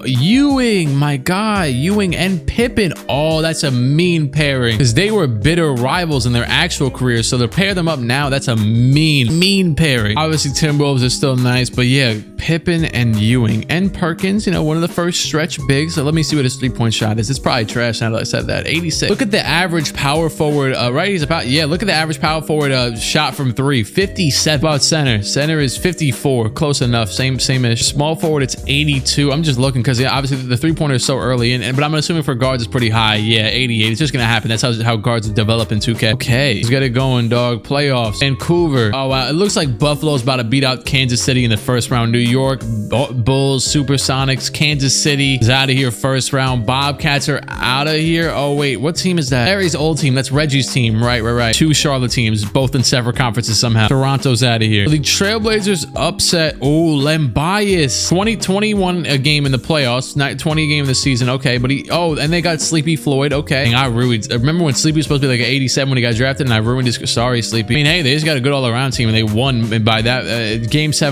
Speaker 1: Ewing, my guy, Ewing and Pippen. Oh, that's a mean pairing because they were bitter rivals in their actual careers. So to pair them up now, that's a mean pairing. Obviously, Timberwolves are still nice, but yeah, Pippen and Ewing and Perkins. You know, one of the first stretch bigs. So let me see what his 3-point shot is. It's probably trash now that I said that. 86. Look at the average power forward. Right, he's about look at the average power forward shot from 3. 57. About center. Center is 54. Close enough. Same-ish. Small forward, it's 82. I'm just looking because obviously the 3-pointer is so early, but I'm assuming for guards it's pretty high. Yeah, 88. It's just gonna happen. That's how guards develop in 2K. Okay, let's get it going, dog. Playoffs. Vancouver. Oh wow, it looks like Buffalo's about to beat out Kansas City in the first round. New York Bulls, Supersonics. Kansas City is out of here first round. Bobcats are out of here. Oh wait, what team is that? Larry's old team. That's Reggie's team. Right. 2 Charlotte teams, both in separate conferences somehow. Toronto's out of here. The Trailblazers upset. Oh, Len bias. 2021 a game in the playoffs. 20 game in the season. Okay, but and they got Sleepy Floyd. Okay, I ruined. Remember when Sleepy was supposed to be like an 87 when he got drafted, and I ruined his. Sorry, Sleepy. I mean, hey, they just got a good all around team, and they won by that game 6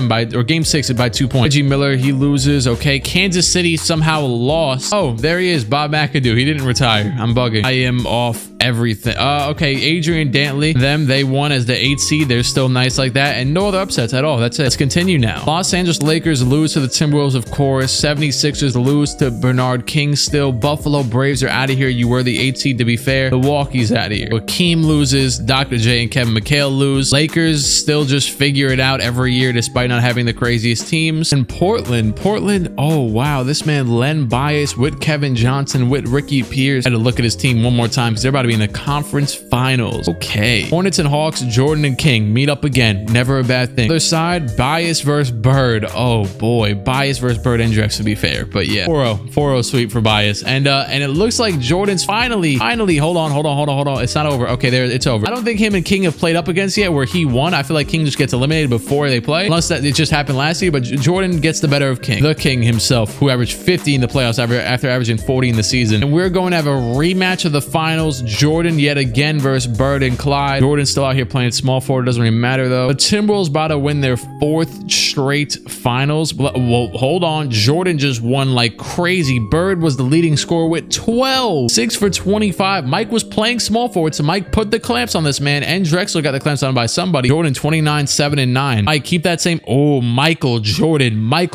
Speaker 1: by 2 points. Reggie Miller, he loses. loses. Okay, Kansas City somehow lost. Oh, there he is, Bob McAdoo. He didn't retire. I'm bugging. I am off everything. Okay, Adrian Dantley, they won as the 8th seed. They're still nice like that, and no other upsets at all. That's it. Let's continue now. Los Angeles Lakers lose to the Timberwolves, of course. 76ers lose to Bernard King still. Buffalo Braves are out of here. You were the 8th seed, to be fair. Milwaukee's out of here. Hakeem loses. Dr. J and Kevin Mchale lose. Lakers still just figure it out every year despite not having the craziest teams. And Portland, oh wow, this man Len Bias with Kevin Johnson with Ricky Pierce. I had to look at his team one more time because they're about to be in the conference finals. Okay, Hornets and Hawks, Jordan and King meet up again. Never a bad thing. Other side, Bias versus Bird. Oh boy, Bias versus Bird and Drexler, to be fair. But yeah, 4-0 sweep for Bias. And it looks like Jordan's finally, hold on. It's not over. Okay, there, it's over. I don't think him and King have played up against yet where he won. I feel like King just gets eliminated before they play, unless that it just happened last year. But Jordan gets the better of King, the King himself, who averaged 50 in the playoffs after averaging 40 in the season. And we're going to have a rematch of the finals. Jordan yet again versus Bird and Clyde. Jordan's still out here playing small forward. Doesn't really matter though. The Timberwolves about to win their 4th straight finals. Well, hold on. Jordan just won like crazy. Bird was the leading scorer with 12. 6 for 25. Mike was playing small forward, so Mike put the clamps on this man, and Drexler got the clamps on by somebody. Jordan 29, 7 and 9. Mike, keep that same. Oh, Michael Jordan. Mike,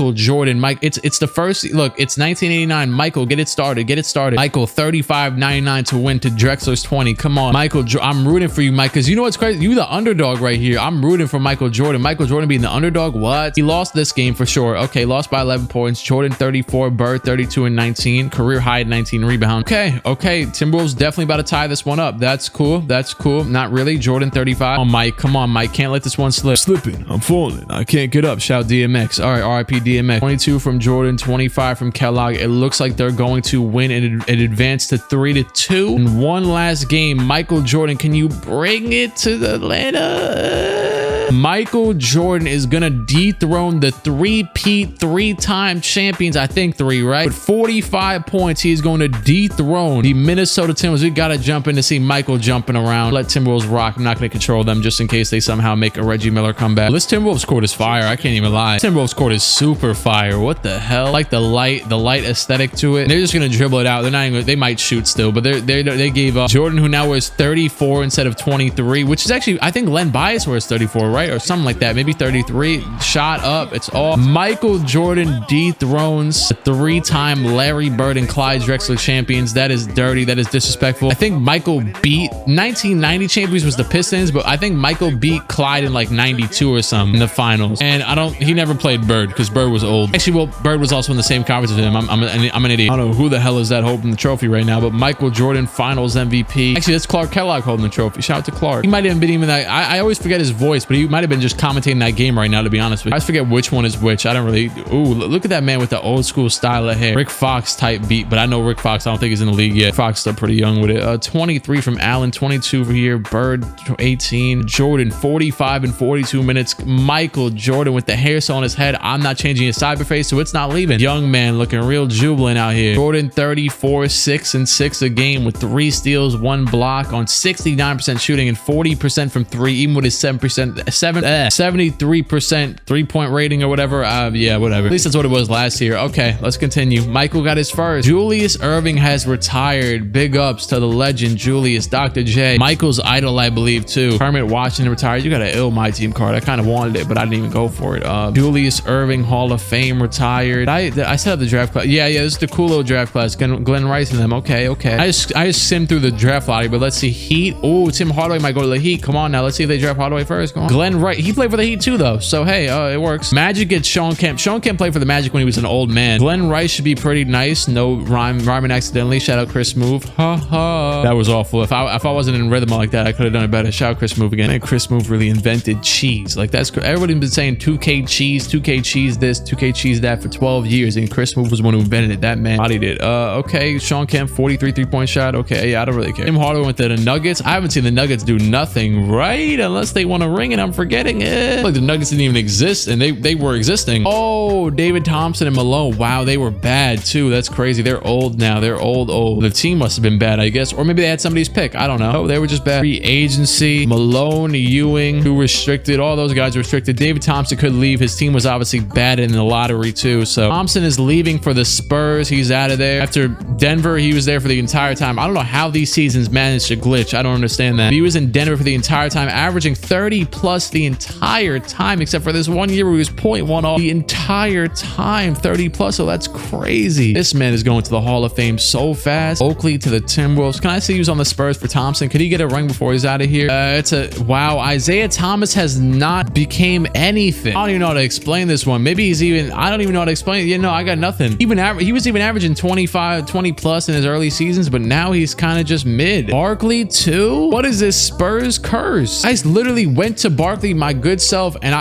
Speaker 1: it's the first look. It's 1989. Michael, get it started. Michael 35.99 to win to Drexler's 20. Come on, Michael. I'm rooting for you, Mike, because you know what's crazy. You the underdog right here. I'm rooting for Michael Jordan. Michael Jordan being the underdog. What? He lost this game for sure. Okay, lost by 11 points. Jordan 34, Bird 32 and 19. Career high at 19 rebound. Okay. Timberwolves definitely about to tie this one up. That's cool. Not really. Jordan 35. Oh, Mike. Come on, Mike. Can't let this one slip. Slipping. I'm falling. I can't get up. Shout DMX. All right, RIP DMX. 22 from Jordan, 25 from Kellogg. It looks like they're going to win and advance to 3-2. And one last game. Michael Jordan, can you bring it to Atlanta? Michael Jordan is gonna dethrone the three-time champions. I think 3, right? With 45 points, he is going to dethrone the Minnesota Timberwolves. We gotta jump in to see Michael jumping around. Let Timberwolves rock. I'm not gonna control them just in case they somehow make a Reggie Miller comeback. This Timberwolves court is fire. I can't even lie. Timberwolves court is super fire. What the hell? Like the light aesthetic to it. And they're just gonna dribble it out. They're not even. They might shoot still, but they gave up. Jordan, who now wears 34 instead of 23, which is actually, I think Len Bias wears 34, right? Or something like that. Maybe 33. Shot up. It's off. Michael Jordan dethrones the 3-time Larry Bird and Clyde Drexler champions. That is dirty. That is disrespectful. I think Michael beat 1990 champions was the Pistons, but I think Michael beat Clyde in like 92 or something in the finals. And he never played Bird because Bird was old. Actually, well, Bird was also in the same conference as him. I'm an idiot. I don't know who the hell is that holding the trophy right now, but Michael Jordan finals MVP. Actually, that's Clark Kellogg holding the trophy. Shout out to Clark. He might have been even that. I always forget his voice, but he might have been just commentating that game right now, to be honest with you. I forget which one is which. I don't really. Ooh, look at that man with the old school style of hair. Rick Fox type beat, but I know Rick Fox. I don't think he's in the league yet. Fox still pretty young with it. 23 from Allen, 22 for here. Bird 18. Jordan 45 and 42 minutes. Michael Jordan with the hair on his head. I'm not changing his cyberface, so it's not leaving. Young man looking real jubilant out here. Jordan 34, 6 and 6 a game with 3 steals, 1 block on 69% shooting and 40% from 3, even with his 73% 3-point rating or whatever. Yeah, whatever. At least that's what it was last year. Okay, let's continue. Michael got his first. Julius Erving has retired. Big ups to the legend Julius. Dr. J, Michael's idol, I believe, too. Kermit Washington retired. You got an ill My Team card. I kind of wanted it, but I didn't even go for it. Julius Erving, Hall of Fame, retired. I set up the draft class. Yeah, this is the cool little draft class. Glenn Rice and them. Okay. I just simmed through the draft lottery, but let's see. Heat. Oh, Tim Hardaway might go to the Heat. Come on now. Let's see if they draft Hardaway first. Come on. Glenn Rice. He played for the Heat too, though. So hey, it works. Magic gets Sean Kemp. Sean Kemp played for the Magic when he was an old man. Glenn Rice should be pretty nice. No rhyming accidentally. Shout out Chris Move. Ha ha. That was awful. If I wasn't in rhythm like that, I could have done it better. Shout out Chris Move again. And Chris Move really invented cheese. Like that's everybody's been saying 2K cheese, 2K cheese this, 2K cheese that for 12 years, and Chris Move was the one who invented it. That man bodied it. Okay, Sean Kemp 43 3-point shot. Okay, yeah, I don't really care. Tim Hardaway went to the Nuggets. I haven't seen the Nuggets do nothing, right? Unless they want a ring, and I'm forgetting it. Like the Nuggets didn't even exist, and they were existing. Oh, David Thompson and Malone. Wow, they were bad too. That's crazy. They're old now. They're old. The team must have been bad, I guess. Or maybe they had somebody's pick. I don't know. Oh, they were just bad. Free agency. Malone, Ewing, who restricted. All those guys were restricted. David Thompson could leave. His team was obviously bad in the lottery too. So Thompson is leaving for the Spurs. He's out of there. After Denver, he was there for the entire time. I don't know how these seasons managed to glitch. I don't understand that. He was in Denver for the entire time, averaging 30 plus the entire time, except for this 1 year where he was 0.1 off the entire time, 30 plus. So that's crazy. This man is going to the Hall of Fame so fast. Oakley to the Timberwolves. Can I see who's on the Spurs for Thompson? Could he get a ring before he's out of here? It's a wow. Isaiah Thomas has not became anything. I don't even know how to explain this one. Maybe he's even, I don't even know how to explain it. You know, I got nothing. He was even averaging 20 plus in his early seasons, but now he's kind of just mid. Barkley too? What is this Spurs curse? I literally went to Barkley, my good self, and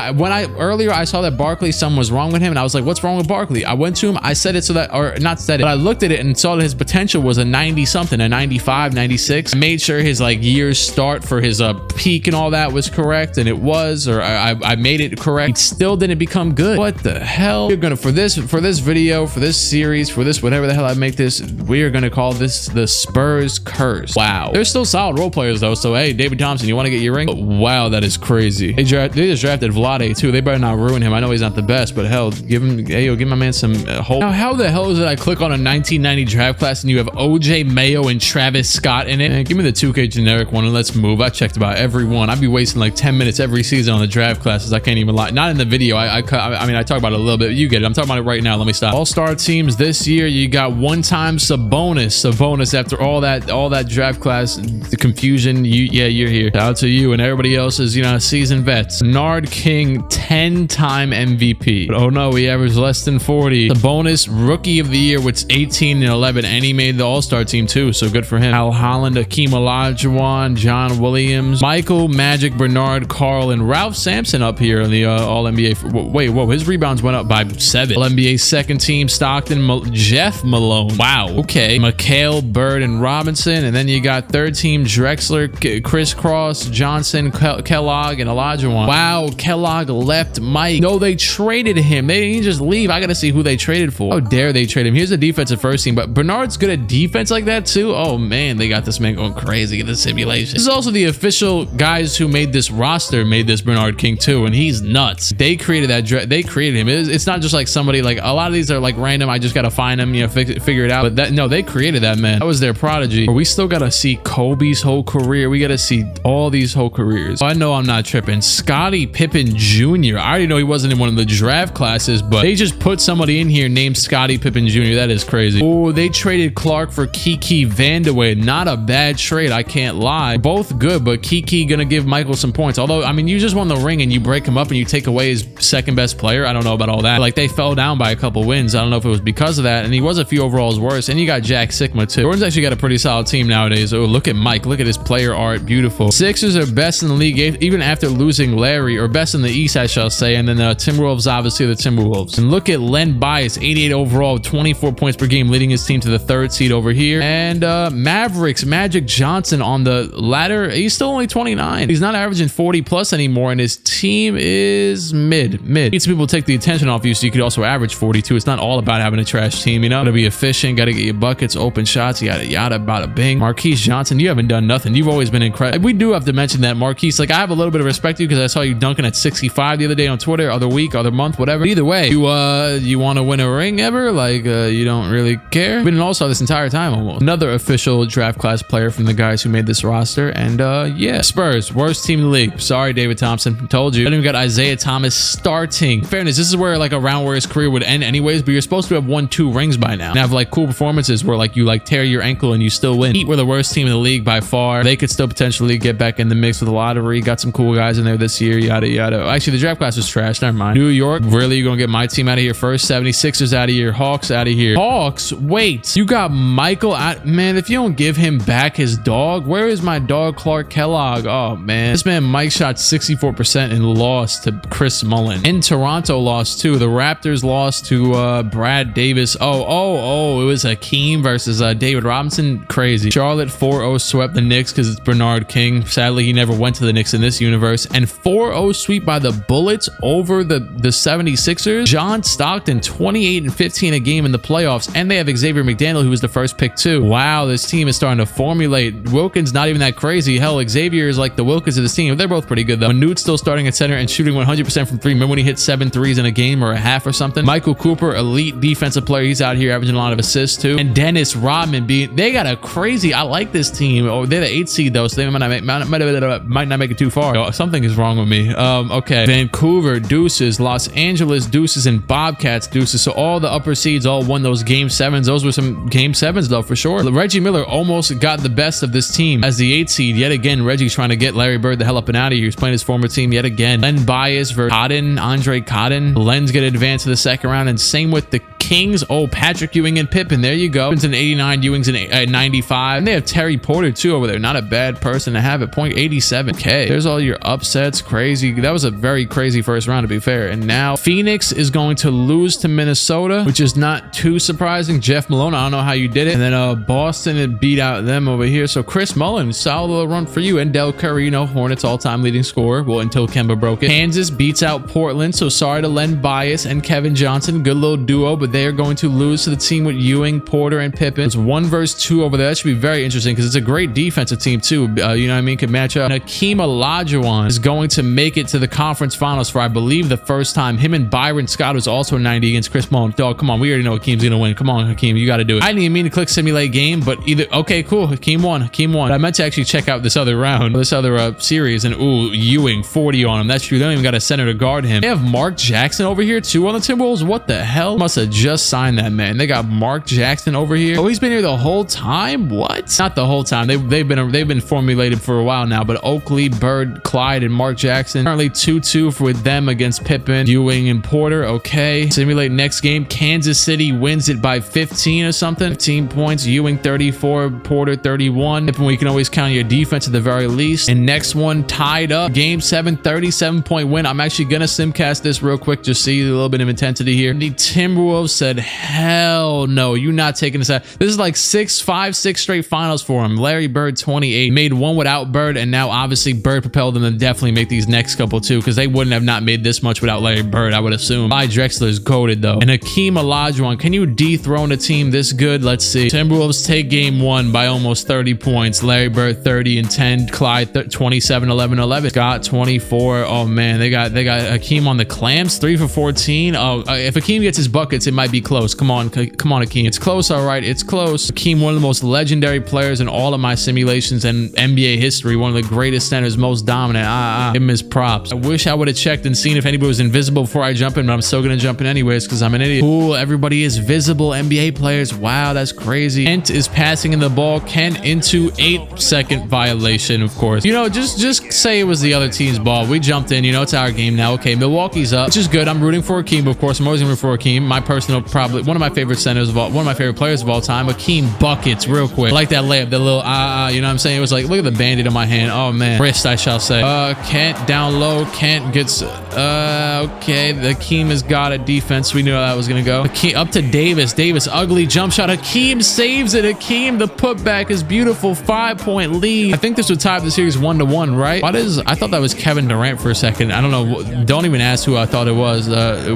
Speaker 1: earlier I saw that Barkley, something was wrong with him, and I was like, what's wrong with Barkley? I went to him, I said it so that, or not said it, but I looked at it and saw that his potential was a 90 something, a 95, 96. I made sure his like years start for his peak and all that was correct, and it was, or I made it correct. It still didn't become good. What the hell? You're gonna, for this video, for this series, for this whatever the hell I make this, we are gonna call this the Spurs curse. Wow. They're still solid role players though, so hey, David Thompson, you want to get your ring? But wow, that is crazy. They just drafted Vlade too. They better not ruin him. I know he's not the best, but hell, give my man some hope. Now, how the hell is it I click on a 1990 draft class and you have OJ Mayo and Travis Scott in it? Man, give me the 2K generic one and let's move. I checked about every one. I'd be wasting like 10 minutes every season on the draft classes. I can't even lie. Not in the video. I mean, I talk about it a little bit. You get it. I'm talking about it right now. Let me stop. All-star teams this year. You got one-time Sabonis after all that draft class, the confusion. You're here. Shout out to you and everybody else is, seasoned vets. Bernard King, 10-time MVP. But oh no, he averaged less than 40. Sabonis, rookie of the year with 18 and 11, and he made the all-star team too, so good for him. Al Holland, Akeem Olajuwon, John Williams, Michael, Magic, Bernard, Carl, and Ralph Sampson up here in the All-NBA. Wait, whoa, his rebounds went up by 7. All-NBA second team, Stockton, Jeff Malone. Wow, okay. Mchale, Bird, and Robinson, and then you got third team, Drexler, Chris Cross, Johnson, Kellogg, and Olajuwon. Wow, Kellogg left Mike. No, they traded him. They didn't just leave. I gotta see who they traded for. How dare they trade him? Here's the defensive first team, but Bernard's good at defense like that too. Oh man, they got this man going crazy in the simulation. This is also the official guys who made this roster made this Bernard King too, and he's nuts. They created that. They created him. It's not just like somebody, like a lot of these are like random. I just gotta find them, figure it out. But no, they created that man. That was their prodigy. But we still gotta see Kobe's whole career. We gotta see all these whole careers. I know I'm not tripping. Scottie Pippen Jr. I already know he wasn't in one of the draft classes, but they just put somebody in here named Scottie Pippen Jr. That is crazy. Oh, they traded Clark for Kiki Vandeweghe. Not a bad trade, I can't lie. Both good, but Kiki gonna give Michael some points. Although, I mean, you just won the ring and you break him up and you take away his second best player. I don't know about all that. Like, they fell down by a couple wins. I don't know if it was because of that, and he was a few overalls worse. And you got Jack Sigma too. Jordan's actually got a pretty solid team nowadays. Oh, look at Mike. Look at his player art. Beautiful. Sixers are best in the league, even after losing Larry, or best in the East, I shall say. And then the Timberwolves, obviously the Timberwolves. And look at Len Bias, 88 overall, 24 points per game, leading his team to the 3rd seed over here. And Mavericks, Magic Johnson on the ladder. He's still only 29. He's not averaging 40 plus anymore, and his team is mid. Needs people to take the attention off you, so you could also average 42. It's not all about having a trash team, Gotta be efficient, gotta get your buckets, open shots, yada yada, bada bing. Marquise Johnson, you haven't done nothing. You've always been incredible. We do have to mention that, Marquise. Like, I have a little bit of respect to you because I saw you dunking at 65 the other day on Twitter, other week, other month, whatever. But either way, you want to win a ring ever? Like, you don't really care? Been an all-star this entire time almost. Another official draft class player from the guys who made this roster. And yeah, Spurs, worst team in the league. Sorry, David Thompson. Told you. Then we got Isaiah Thomas starting. In fairness, this is where like around where his career would end anyways, but you're supposed to have won 2 rings by now and have like cool performances where like you like tear your ankle and you still win. Heat were the worst team in the league by far. They could still potentially get back in the mix with a lottery. Got some cool guys in there this year, yada yada. Actually, the draft class was trash. Never mind. New York, really? You're gonna get my team out of here first? 76ers out of here. Hawks out of here. Hawks, wait. You got Michael out. Man, if you don't give him back his dog, where is my dog Clark Kellogg? Oh man, this man Mike shot 64% and lost to Chris Mullen. And Toronto lost too. The Raptors lost to Brad Davis. Oh, it was Hakeem versus David Robinson. Crazy. Charlotte 4-0 swept the Knicks because it's Bernard King. Sadly, he never went to the Knicks in this universe. course, and 4-0 sweep by the Bullets over the 76ers. John Stockton, 28 and 15 a game in the playoffs, and they have Xavier McDaniel, who was the first pick too. Wow, this team is starting to formulate. Wilkins not even that crazy. Hell, Xavier is like the Wilkins of this team. They're both pretty good though. Nude's still starting at center and shooting 100% from three. Remember when he hit 7 threes in a game or a half or something? Michael Cooper, elite defensive player. He's out here averaging a lot of assists too. And Dennis Rodman, they got a crazy. I like this team. Oh, they're the 8th seed though, so they might not make it too far. Oh, something is wrong with me. Okay. Vancouver Deuces, Los Angeles Deuces, and Bobcats Deuces. So all the upper seeds all won those game 7s. Those were some game 7s though for sure. Reggie Miller almost got the best of this team as the 8th seed yet again. Reggie's trying to get Larry Bird the hell up and out of here. He's playing his former team yet again. Len Bias versus Cotton, Andre Cotton. Len's get advanced to the second round, and same with the Kings. Oh, Patrick Ewing and Pippen. There you go. Pippin's an 89, Ewing's an 95. And they have Terry Porter too over there. Not a bad person to have at .87. Okay, there's all your upsets. Crazy. That was a very crazy first round to be fair. And now Phoenix is going to lose to Minnesota, which is not too surprising. Jeff Malone, I don't know how you did it. And then Boston had beat out them over here. So Chris Mullin, solid little run for you. And Del Curry, you know, Hornets all-time leading scorer. Well, until Kemba broke it. Kansas beats out Portland. So sorry to Len Bias and Kevin Johnson. Good little duo, but they are going to lose to the team with Ewing, Porter, and Pippen. It's 1 versus 2 over there. That should be very interesting because it's a great defensive team too. You know what I mean? Could match up. And Hakeem Olajuwon is going to make it to the conference finals for, I believe, the first time. Him and Byron Scott was also 90 against Chris Mullin. Dog, come on. We already know Hakeem's going to win. Come on, Hakeem. You got to do it. I didn't even mean to click simulate game, but either... Okay, cool. Hakeem won. Hakeem won. But I meant to actually check out this other round, this other series, and ooh, Ewing, 40 on him. That's true. They don't even got a center to guard him. They have Mark Jackson over here too on the Timberwolves. What the hell? Must have just signed that man. They got Mark Jackson over here. Oh, he's been here the whole time? What? Not the whole time. They've been formulated for a while now, but Oakley, Bird, Clyde, and Mark Jackson. Currently 2-2 with them against Pippen, Ewing, and Porter. Okay. Simulate next game. Kansas City wins it by 15 or something. 15 points. Ewing 34, Porter 31. Pippen, we can always count your defense at the very least. And next one tied up. Game 7, 37-point win. I'm actually gonna simcast this real quick, just see a little bit of intensity here. The Timberwolves said, hell no, you're not taking this out. This is like 6 straight finals for him. Larry Bird 28 made one without Bird, and now obviously Bird propelled them to definitely make these next couple too, because they wouldn't have not made this much without Larry Bird, I would assume. Clyde Drexler is goated though. And Hakeem Olajuwon, can you dethrone a team this good? Let's see. Timberwolves take game 1 by almost 30 points. Larry Bird 30 and 10. Clyde 27, 11, 11. Scott 24. Oh man, they got Hakeem on the clams, 3 for 14. Oh, if Hakeem gets his buckets, it might be close. Come on, Hakeem. It's close, all right. It's close. Hakeem, one of the most legendary players in all of my simulations and NBA history. One of the greatest centers, most dominant. Give him his props. I wish I would have checked and seen if anybody was invisible before I jump in, but I'm still gonna jump in anyways because I'm an idiot. Cool, everybody is visible. NBA players. Wow, that's crazy. Kent is passing in the ball. Kent into 8-second violation, of course. You know, just say it was the other team's ball. We jumped in. You know, it's our game now. Okay, Milwaukee's up, which is good. I'm rooting for Hakeem, of course. I'm always rooting for Hakeem. My personal, probably one of my favorite centers of all, one of my favorite players of all time. Hakeem buckets real quick. I like that layup, the little you know what I'm saying? It was like, look at the band-aid on my hand. Oh man, wrist, I shall say. Kent down low. Kent gets okay. Hakeem has got a defense. We knew how that was gonna go. Hakeem up to Davis. Davis, ugly jump shot. Hakeem saves it. Hakeem, the putback is beautiful. 5-point lead. I think this would tie up the series 1-1, right? I thought that was Kevin Durant for a second. I don't know. Don't even ask who I thought it was.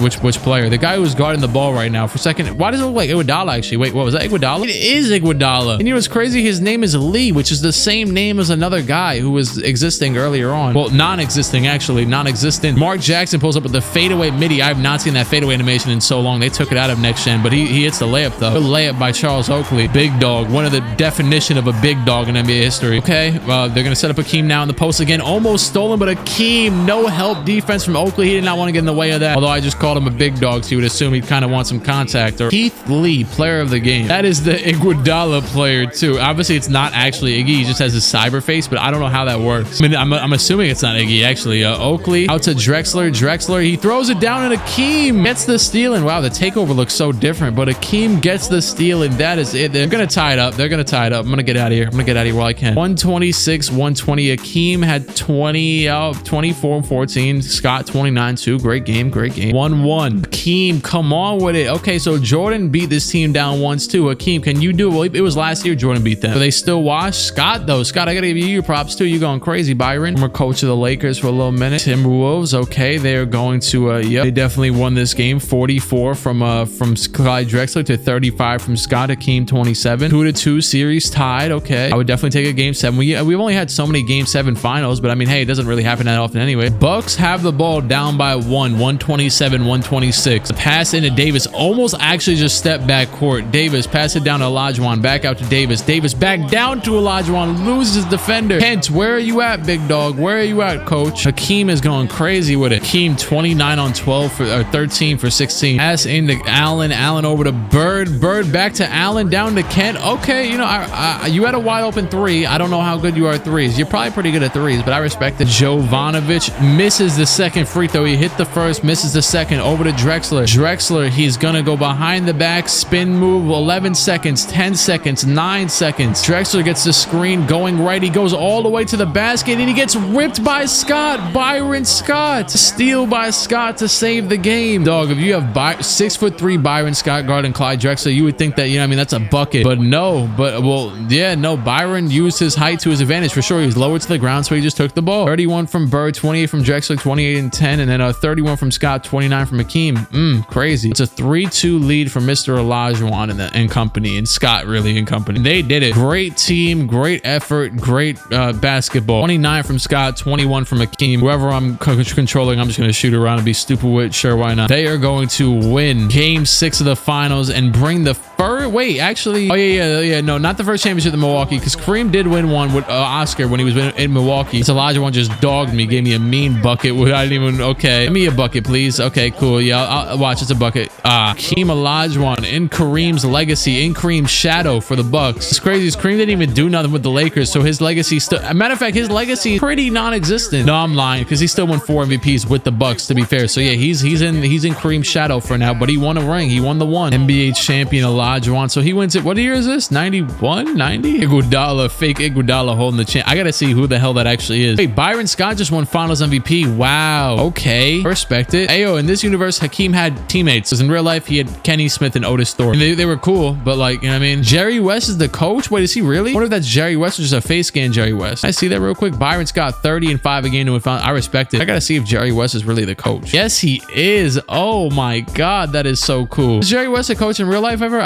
Speaker 1: Which player? The guy who's guarding the ball right now. For a second, why does it look like Iguodala actually? Wait, what was that? Iguodala? It is Iguodala. And you know what's crazy? His name is Lee, which is the same name as another guy who was existing earlier on. Well, non-existing actually. Non-existent. Mark Jackson pulls up with the fadeaway midi. I have not seen that fadeaway animation in so long. They took it out of next gen, but he hits the layup though. Good layup by Charles Oakley. Big dog. One of the definition of a big dog in NBA history. Okay, they're gonna set up Hakeem now in the post again. Almost stolen, but Hakeem, no help defense from Oakley. He did not want to get in the way of that. Although I just called him a big dog, so you would assume he'd kind of want some contact. Or Keith Lee, player of the game. That is the Iguodala player too. Obviously, it's not actually Iggy. He just has his cyber face, but I don't know how that works. I mean, I'm assuming it's not Iggy actually. Oakley out to Drexler. Drexler, he throws it down, and Akeem gets the steal. And wow, the takeover looks so different, but Akeem gets the steal, and that is it. They're gonna tie it up. They're gonna tie it up. I'm gonna get out of here. I'm gonna get out of here while I can. 126, 120. Akeem had 24 and 14. Scott 29-2. Great game. 1-1. Akeem, come on with it. Okay, so Jordan beat this team down once too. Akeem, can you do it? Well, it was last year Jordan beat them. So they still wash. Scott though. Scott, I gotta give you your props too. You going crazy, Byron. Former coach of the Lakers for a little minute. Timberwolves. Okay, they're going to yep, they definitely won this game. 44 from Clyde Drexler to 35 from Scott. Akeem 27. 2-2 series tied. Okay, I would definitely take a game 7. We've only had so many game 7 finals, but I mean, hey, it doesn't really happen that often anyway. Bucks have the ball down by 127, 126. The pass into Davis, almost actually just stepped back court. Davis pass it down to Olajuwon, back out to Davis. Davis back down to Olajuwon, loses defender. Kent, where are you at, big dog? Where are you at, coach? Hakeem is going crazy with it. Hakeem 29 on 12 for 13 for 16. Pass into Allen. Allen over to Bird. Bird back to Allen, down to Kent. Okay, you know, you had a wide open 3. I don't know how good you are at 3s. You're probably pretty good at 3s, but I respect it. Jovanovic misses the second free throw. He hit the first, misses the second. Over to Drexler. Drexler, he's gonna go behind the back, spin move. 11 seconds, 10 seconds, 9 seconds. Drexler gets the screen, going right. He goes all the way to the basket, and he gets ripped by Scott. Byron Scott. Steal by Scott to save the game. Dog, if you have 6'3" Byron Scott guarding Clyde Drexler, you would think that, you know, I mean, that's a bucket. But no, well, yeah, no, Byron used his height to his advantage for sure. He was lower to the ground, so he just took the ball. 31 from Bird, 28 from Drexler, 28 and 10, and then 31 from Scott, 29 from Akeem. Crazy. It's a 3-2 lead for Mr. Olajuwon and company, and Scott really and company. They did it. Great team, great effort, great basketball. 29 from Scott, 21 from Akeem. Whoever I'm controlling, I'm just going to shoot around and be stupid with. Sure, why not? They are going to win game 6 of the finals and bring the first. Wait, actually, oh yeah, no, not the first championship in Milwaukee, because Kareem did win one with Oscar when he was in Milwaukee. So Olajuwon just dogged me, gave me a mean bucket. I didn't even. Okay, give me a bucket, please. Okay, cool. Yeah, I'll watch. It's a bucket. Hakeem Olajuwon in Kareem's legacy, in Kareem's shadow for the Bucks. It's crazy. Kareem didn't even do nothing with the Lakers, so his legacy still. Matter of fact, his legacy is pretty non-existent. No, I'm lying, because he still won 4 MVPs with the Bucks. To be fair, so yeah, he's in Kareem's shadow for now, but he won a ring. He won the one. NBA champion Olajuwon. So he wins it. What year is this? 91, 90? Iguodala, fake Iguodala holding the champ. I gotta see who the hell that actually is. Wait, Byron Scott just won Finals MVP. Wow. Okay, respect it. Ayo, in this universe, Hakeem had teammates. Because in real life, he had Kenny Smith and Otis Thorpe. And they were cool, but like, you know what I mean? Jerry West is the coach? Wait, is he really? I wonder if that's Jerry West or just a face scan Jerry West. I see that real quick. Byron Scott 30 and 5 again to win Finals. I respect it. I gotta see if Jerry West is really the coach. Yes, he is. Oh my God, that is so cool. Is Jerry West a coach in real life ever?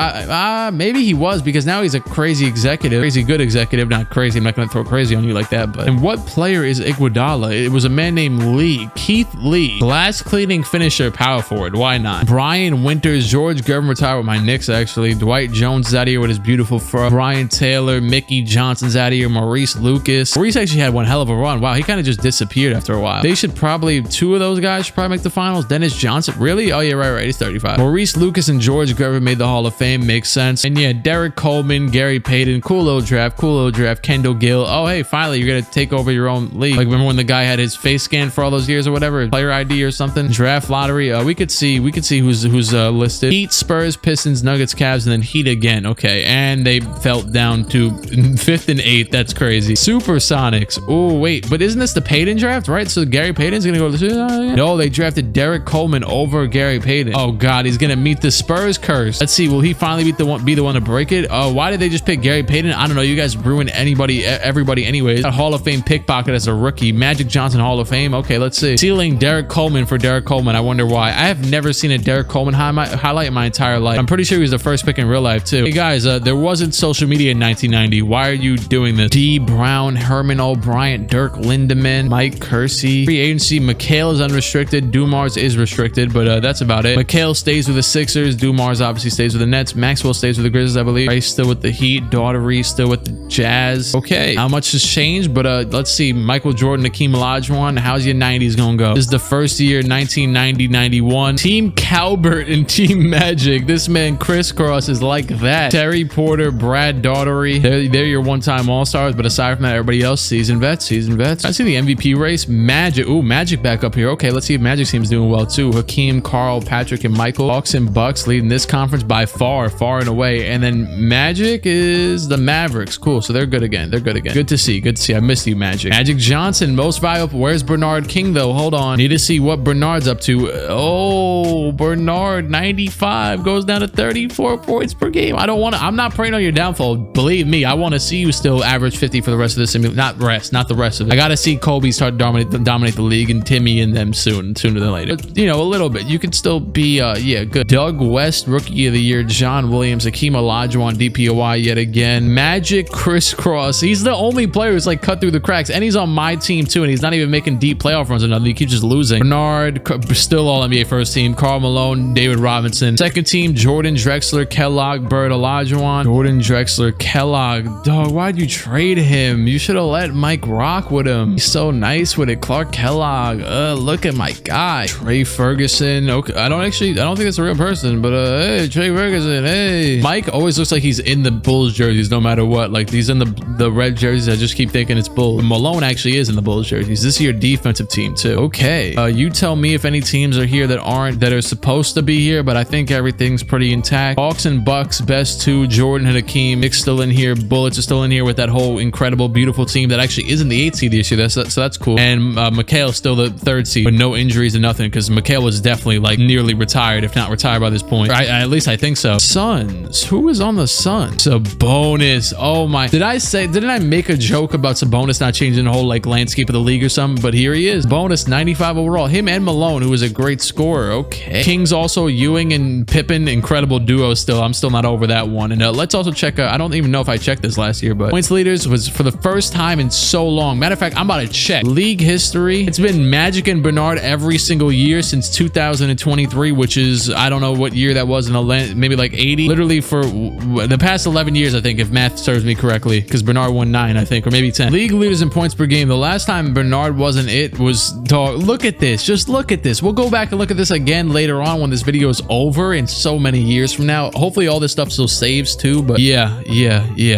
Speaker 1: Maybe he was, because now he's a crazy executive. Crazy good executive. Not crazy. I'm not gonna throw crazy on you like that, but. And what player is Iguodala? It was a man named Lee. Keith Lee. Glass cleaning finisher, power forward. Why not? Brian Winters. George Gervin retired with my Knicks, actually. Dwight Jones is out of here with his beautiful fro. Brian Taylor. Mickey Johnson's out of here. Maurice Lucas. Maurice actually had one hell of a run. Wow, he kind of just disappeared after a while. They should probably, 2 of those guys should probably make the finals. Dennis Johnson. Really? Oh yeah, right. He's 35. Maurice Lucas and George Gervin made the Hall of Fame. Makes sense. And yeah, Derek Coleman, Gary Payton. Cool little draft. Kendall Gill. Oh hey, finally you're gonna take over your own league. Like, remember when the guy had his face scanned for all those years or whatever, player ID or something? Draft lottery. We could see who's listed. Heat, Spurs, Pistons, Nuggets, Cavs, and then Heat again. Okay, and they fell down to 5th and 8th. That's crazy. Supersonics. Oh wait, but isn't this the Payton draft, right? So Gary Payton's gonna go to no, they drafted Derek Coleman over Gary Payton. Oh God, he's gonna meet the Spurs curse. Let's see, will he finally be the one to break it? Why did they just pick Gary Payton? I don't know. You guys ruined everybody anyways. Got Hall of Fame pickpocket as a rookie. Magic Johnson Hall of Fame. Okay, let's see. Sealing Derek Coleman for Derek Coleman. I wonder why. I have never seen a Derek Coleman highlight in my entire life. I'm pretty sure he was the first pick in real life too. Hey guys, there wasn't social media in 1990. Why are you doing this? D. Brown, Herman O'Brien, Dirk Lindemann, Mike Kersey. Free agency. Mchale is unrestricted. Dumas is restricted, but that's about it. Mchale stays with the Sixers. Dumas obviously stays with the Nets. Maxwell stays with the Grizzlies, I believe. Rice still with the Heat. Daughtery still with the Jazz. Okay, not much has changed, but let's see. Michael Jordan, Hakeem Olajuwon. How's your 90s gonna go? This is the first year, 1990-91. Team Calbert and Team Magic. This man crisscross is like that. Terry Porter, Brad Daughtery. They're your one-time all-stars, but aside from that, everybody else, seasoned vets. I see the MVP race. Magic. Ooh, Magic back up here. Okay, let's see if Magic team's doing well too. Hakeem, Carl, Patrick, and Michael. Hawks and Bucks leading this conference by far and away. And then Magic is the Mavericks. Cool. So they're good again. Good to see. I missed you, Magic. Magic Johnson, most valuable. Where's Bernard King though? Hold on. Need to see what Bernard's up to. Oh, Bernard 95 goes down to 34 points per game. I'm not praying on your downfall. Believe me, I want to see you still average 50 for the rest of this. Not the rest of it. I got to see Kobe start dominate the league and Timmy and them sooner than later. But, a little bit. You can still be, good. Doug West, Rookie of the Year. John Williams, Hakeem Olajuwon, DPOY yet again. Magic crisscross. He's the only player who's like cut through the cracks, and he's on my team too, and he's not even making deep playoff runs or nothing. He keeps just losing. Bernard, still all NBA first team. Karl Malone, David Robinson. Second team, Jordan, Drexler, Kellogg, Bird, Olajuwon. Jordan, Drexler, Kellogg. Dog, why'd you trade him? You should have let Mike rock with him. He's so nice with it. Clark Kellogg. Look at my guy. Trey Ferguson. Okay, I don't think that's a real person, but hey, Trey Ferguson. Hey. Mike always looks like he's in the Bulls jerseys no matter what. Like he's in the red jerseys. I just keep thinking it's Bulls. Malone actually is in the Bulls jerseys. This is your defensive team too. Okay. You tell me if any teams are here that are supposed to be here, but I think everything's pretty intact. Hawks and Bucks, best two. Jordan and Hakeem. Nick's still in here. Bullets are still in here with that whole incredible, beautiful team that actually is in the 8th seed this year. So that's cool. And Mchale still the 3rd seed with no injuries and nothing, because Mchale was definitely like nearly retired, if not retired by this point. At least I think so. Suns. Who is on the Suns? Sabonis. Oh my. Didn't I make a joke about Sabonis not changing the whole like landscape of the league or something? But here he is. Bonus 95 overall. Him and Malone, who is a great scorer. Okay. Kings also, Ewing and Pippen, incredible duo still. I'm still not over that one. And let's also check, I don't even know if I checked this last year, but points leaders was for the first time in so long. Matter of fact, I'm about to check league history. It's been Magic and Bernard every single year since 2023, which is, I don't know what year that was, maybe like 80. Literally for the past 11 years, I think, if math serves me correctly, because Bernard won 9, I think, or maybe 10. League leaders in points per game. The last time Bernard wasn't it was, dog, look at this. Just look at this. We'll go back and look at this again later on when this video is over in so many years from now. Hopefully all this stuff still saves too, but yeah.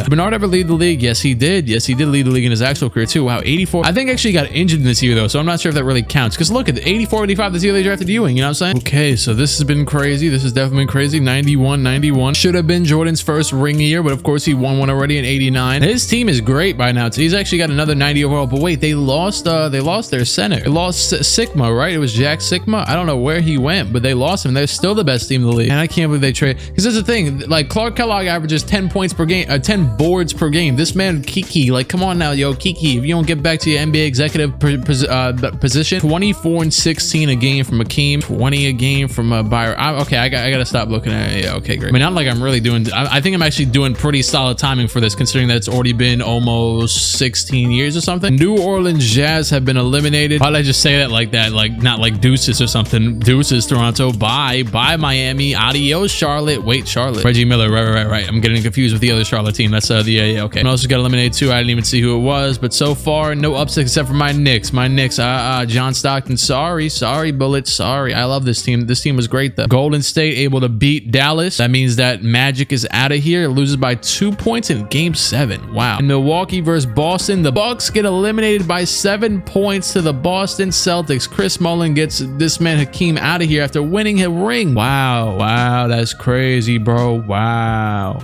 Speaker 1: Bernard ever lead the league? Yes, he did. Yes, he did lead the league in his actual career too. Wow, 84. I think actually he got injured in this year though, so I'm not sure if that really counts, because look at the 84, 85, this year they drafted Ewing, you know what I'm saying? Okay, so this has been crazy. This has definitely been crazy. 91 should have been Jordan's first ring year, but of course he won one already in 89. His team is great by now. He's actually got another 90 overall, but wait, they lost their center. They lost Sigma, right? It was Jack Sigma. I don't know where he went, but they lost him. They're still the best team in the league, and I can't believe they trade, because that's the thing, like Clark Kellogg averages 10 points per game, 10 boards per game. This man Kiki, like, come on now, yo, Kiki, if you don't get back to your NBA executive position. 24 and 16 a game from Hakeem, 20 a game from Byron. Okay, I gotta stop looking at it. Yeah, okay, great. I mean, not like I'm really doing, I think I'm actually doing pretty solid timing for this, considering that it's already been almost 16 years or something. New Orleans Jazz have been eliminated. Why did I just say that like that? Like, not like deuces or something. Deuces, Toronto. Bye Miami. Adios, Charlotte. Wait, Charlotte. Reggie Miller. Right. I'm getting confused with the other Charlotte team. That's yeah, okay. And also got eliminated too. I didn't even see who it was, but so far no upsets except for my Knicks. John Stockton. Sorry, Bullets. Sorry. I love this team. This team was great though. Golden State able to beat Dallas. That means that Magic is out of here. It loses by 2 points in game 7. Wow. And Milwaukee versus Boston. The Bucks get eliminated by 7 points to the Boston Celtics. Chris Mullen gets this man Hakeem out of here after winning a ring. Wow, that's crazy, bro. Wow.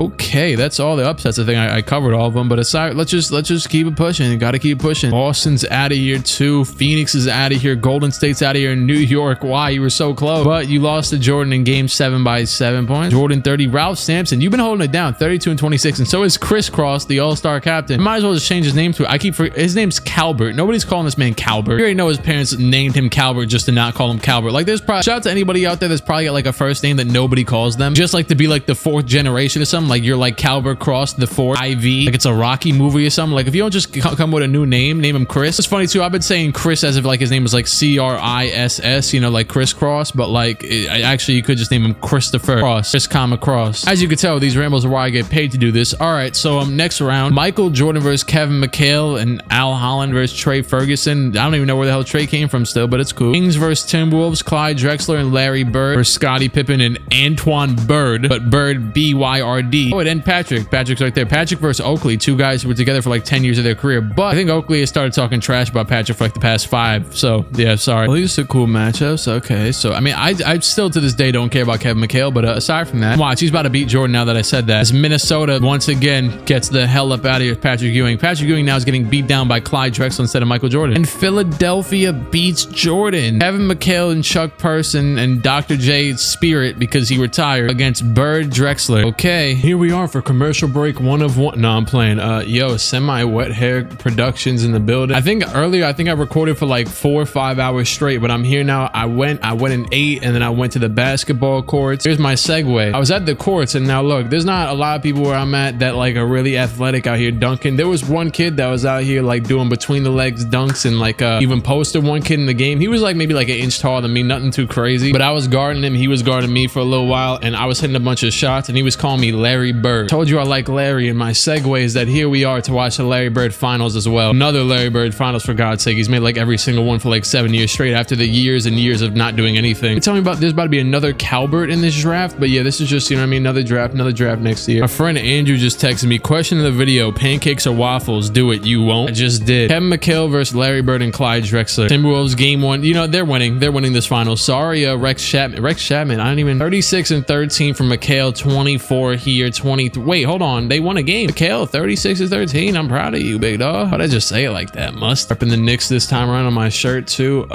Speaker 1: Okay, that's all the upsets. I think I covered all of them, but aside, let's just keep it pushing. Gotta keep pushing. Boston's out of here too. Phoenix is out of here. Golden State's out of here. New York. Why? You were so close, but you lost to Jordan in game 7 by 7 points. Jordan 30. Ralph Sampson, you've been holding it down. 32 and 26, and so is Chris Cross, the all-star captain. Might as well just change his name to it. His name's Calbert. Nobody's calling this man Calbert. You already know his parents named him Calbert just to not call him Calbert. Calvert. Like, there's probably, shout out to anybody out there that's probably got like a first name that nobody calls them, just like to be like the 4th generation or something. Like, you're like Calvert Cross the 4th IV, like it's a Rocky movie or something. Like, if you don't just come with a new name him Chris. It's funny too, I've been saying Chris as if like his name was like CRISS, you know, like Chris Cross, but like actually you could just name him Christopher Cross, Chris comma Cross. As you can tell, these rambles are why I get paid to do this. All right, so next round, Michael Jordan versus Kevin Mchale and Al Holland versus Trey Ferguson. I don't even know where the hell Trey came from still, but it's cool. Kings versus Timberwolves, Clyde Drexler and Larry Bird versus Scottie Pippen and Antoine Bird, but Bird BYRD. Oh, and then Patrick's right there. Patrick versus Oakley, two guys who were together for like 10 years of their career, but I think Oakley has started talking trash about Patrick for like the past 5, so yeah, sorry. Well, these are cool matchups. Okay, so I mean, I still to this day don't care about Kevin Mchale, but aside from that, watch, he's about to beat Jordan now that I said that. As Minnesota once again gets the hell up out of here with Patrick Ewing. Patrick Ewing now is getting beat down by Clyde Drexler instead of Michael Jordan. And Philadelphia beats Jordan. Kevin Mchale and Chuck Person and Dr. J Spirit, because he retired, against Bird Drexler. Okay, here we are for commercial break 1 of 1. No, I'm playing. Yo, Semi-Wet Hair Productions in the building. I think earlier, I recorded for like 4 or 5 hours straight, but I'm here now. I went and ate, and then I went to the basketball courts. Here's my segue. I was at the courts, and now look, there's not a lot of people where I'm at that like are really athletic out here dunking. There was one kid that was out here like doing between the legs dunks and like even posted one kid in the game. He was like maybe like an inch taller than me, nothing too crazy, but I was guarding him, he was guarding me for a little while, and I was hitting a bunch of shots, and he was calling me Larry Bird. Told you I like Larry, and my segue is that here we are to watch the Larry Bird finals as well. Another Larry Bird finals, for God's sake. He's made like every single one for like 7 years straight after the years and years of not doing anything. You're telling me about there's about to be another Calvert in this draft, but yeah, this is just, you know what I mean, another draft next year. My friend Andrew just texted me, question of the video, pancakes or waffles? Do it, you won't. I just did. Kevin Mchale versus Larry Bird and Clyde Drexler. Timberwolves game 1, you know, they're winning this final. Sorry, Rex Chapman, I don't even, 36 and 13 from Mchale, 24 here, 23. Wait, hold on, they won a game. Mchale 36 and 13. I'm proud of you, big dog. Why'd I just say it like that? Must up in the Knicks this time around on my shirt too.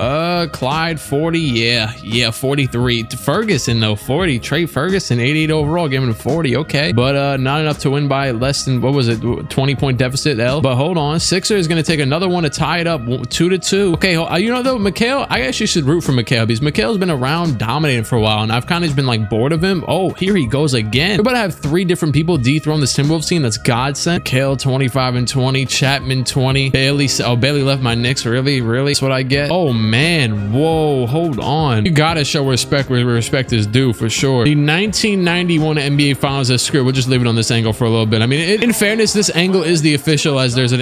Speaker 1: Clyde 40, yeah, 43. Ferguson though, 40. Trey Ferguson 88 overall, giving him 40. Okay, but not enough to win by less than, what was it, 20-point deficit L. But hold on, Sixers is gonna take another one to tie it up 2-2. Okay, you know though, Mchale, I actually should root for Mchale because Mchale's been around dominating for a while, and I've kind of been like bored of him. Oh, here he goes again. We're about to have 3 different people dethrone this Timberwolves team. That's godsend. Mchale 25 and 20, Chapman 20, Bailey left my Knicks. Really, that's what I get. Oh man, whoa, hold on. You gotta show respect where respect is due for sure. The 1991 NBA Finals is screwed. We'll just leave it on this angle for a little bit. I mean, in fairness, this angle is the official, as there's an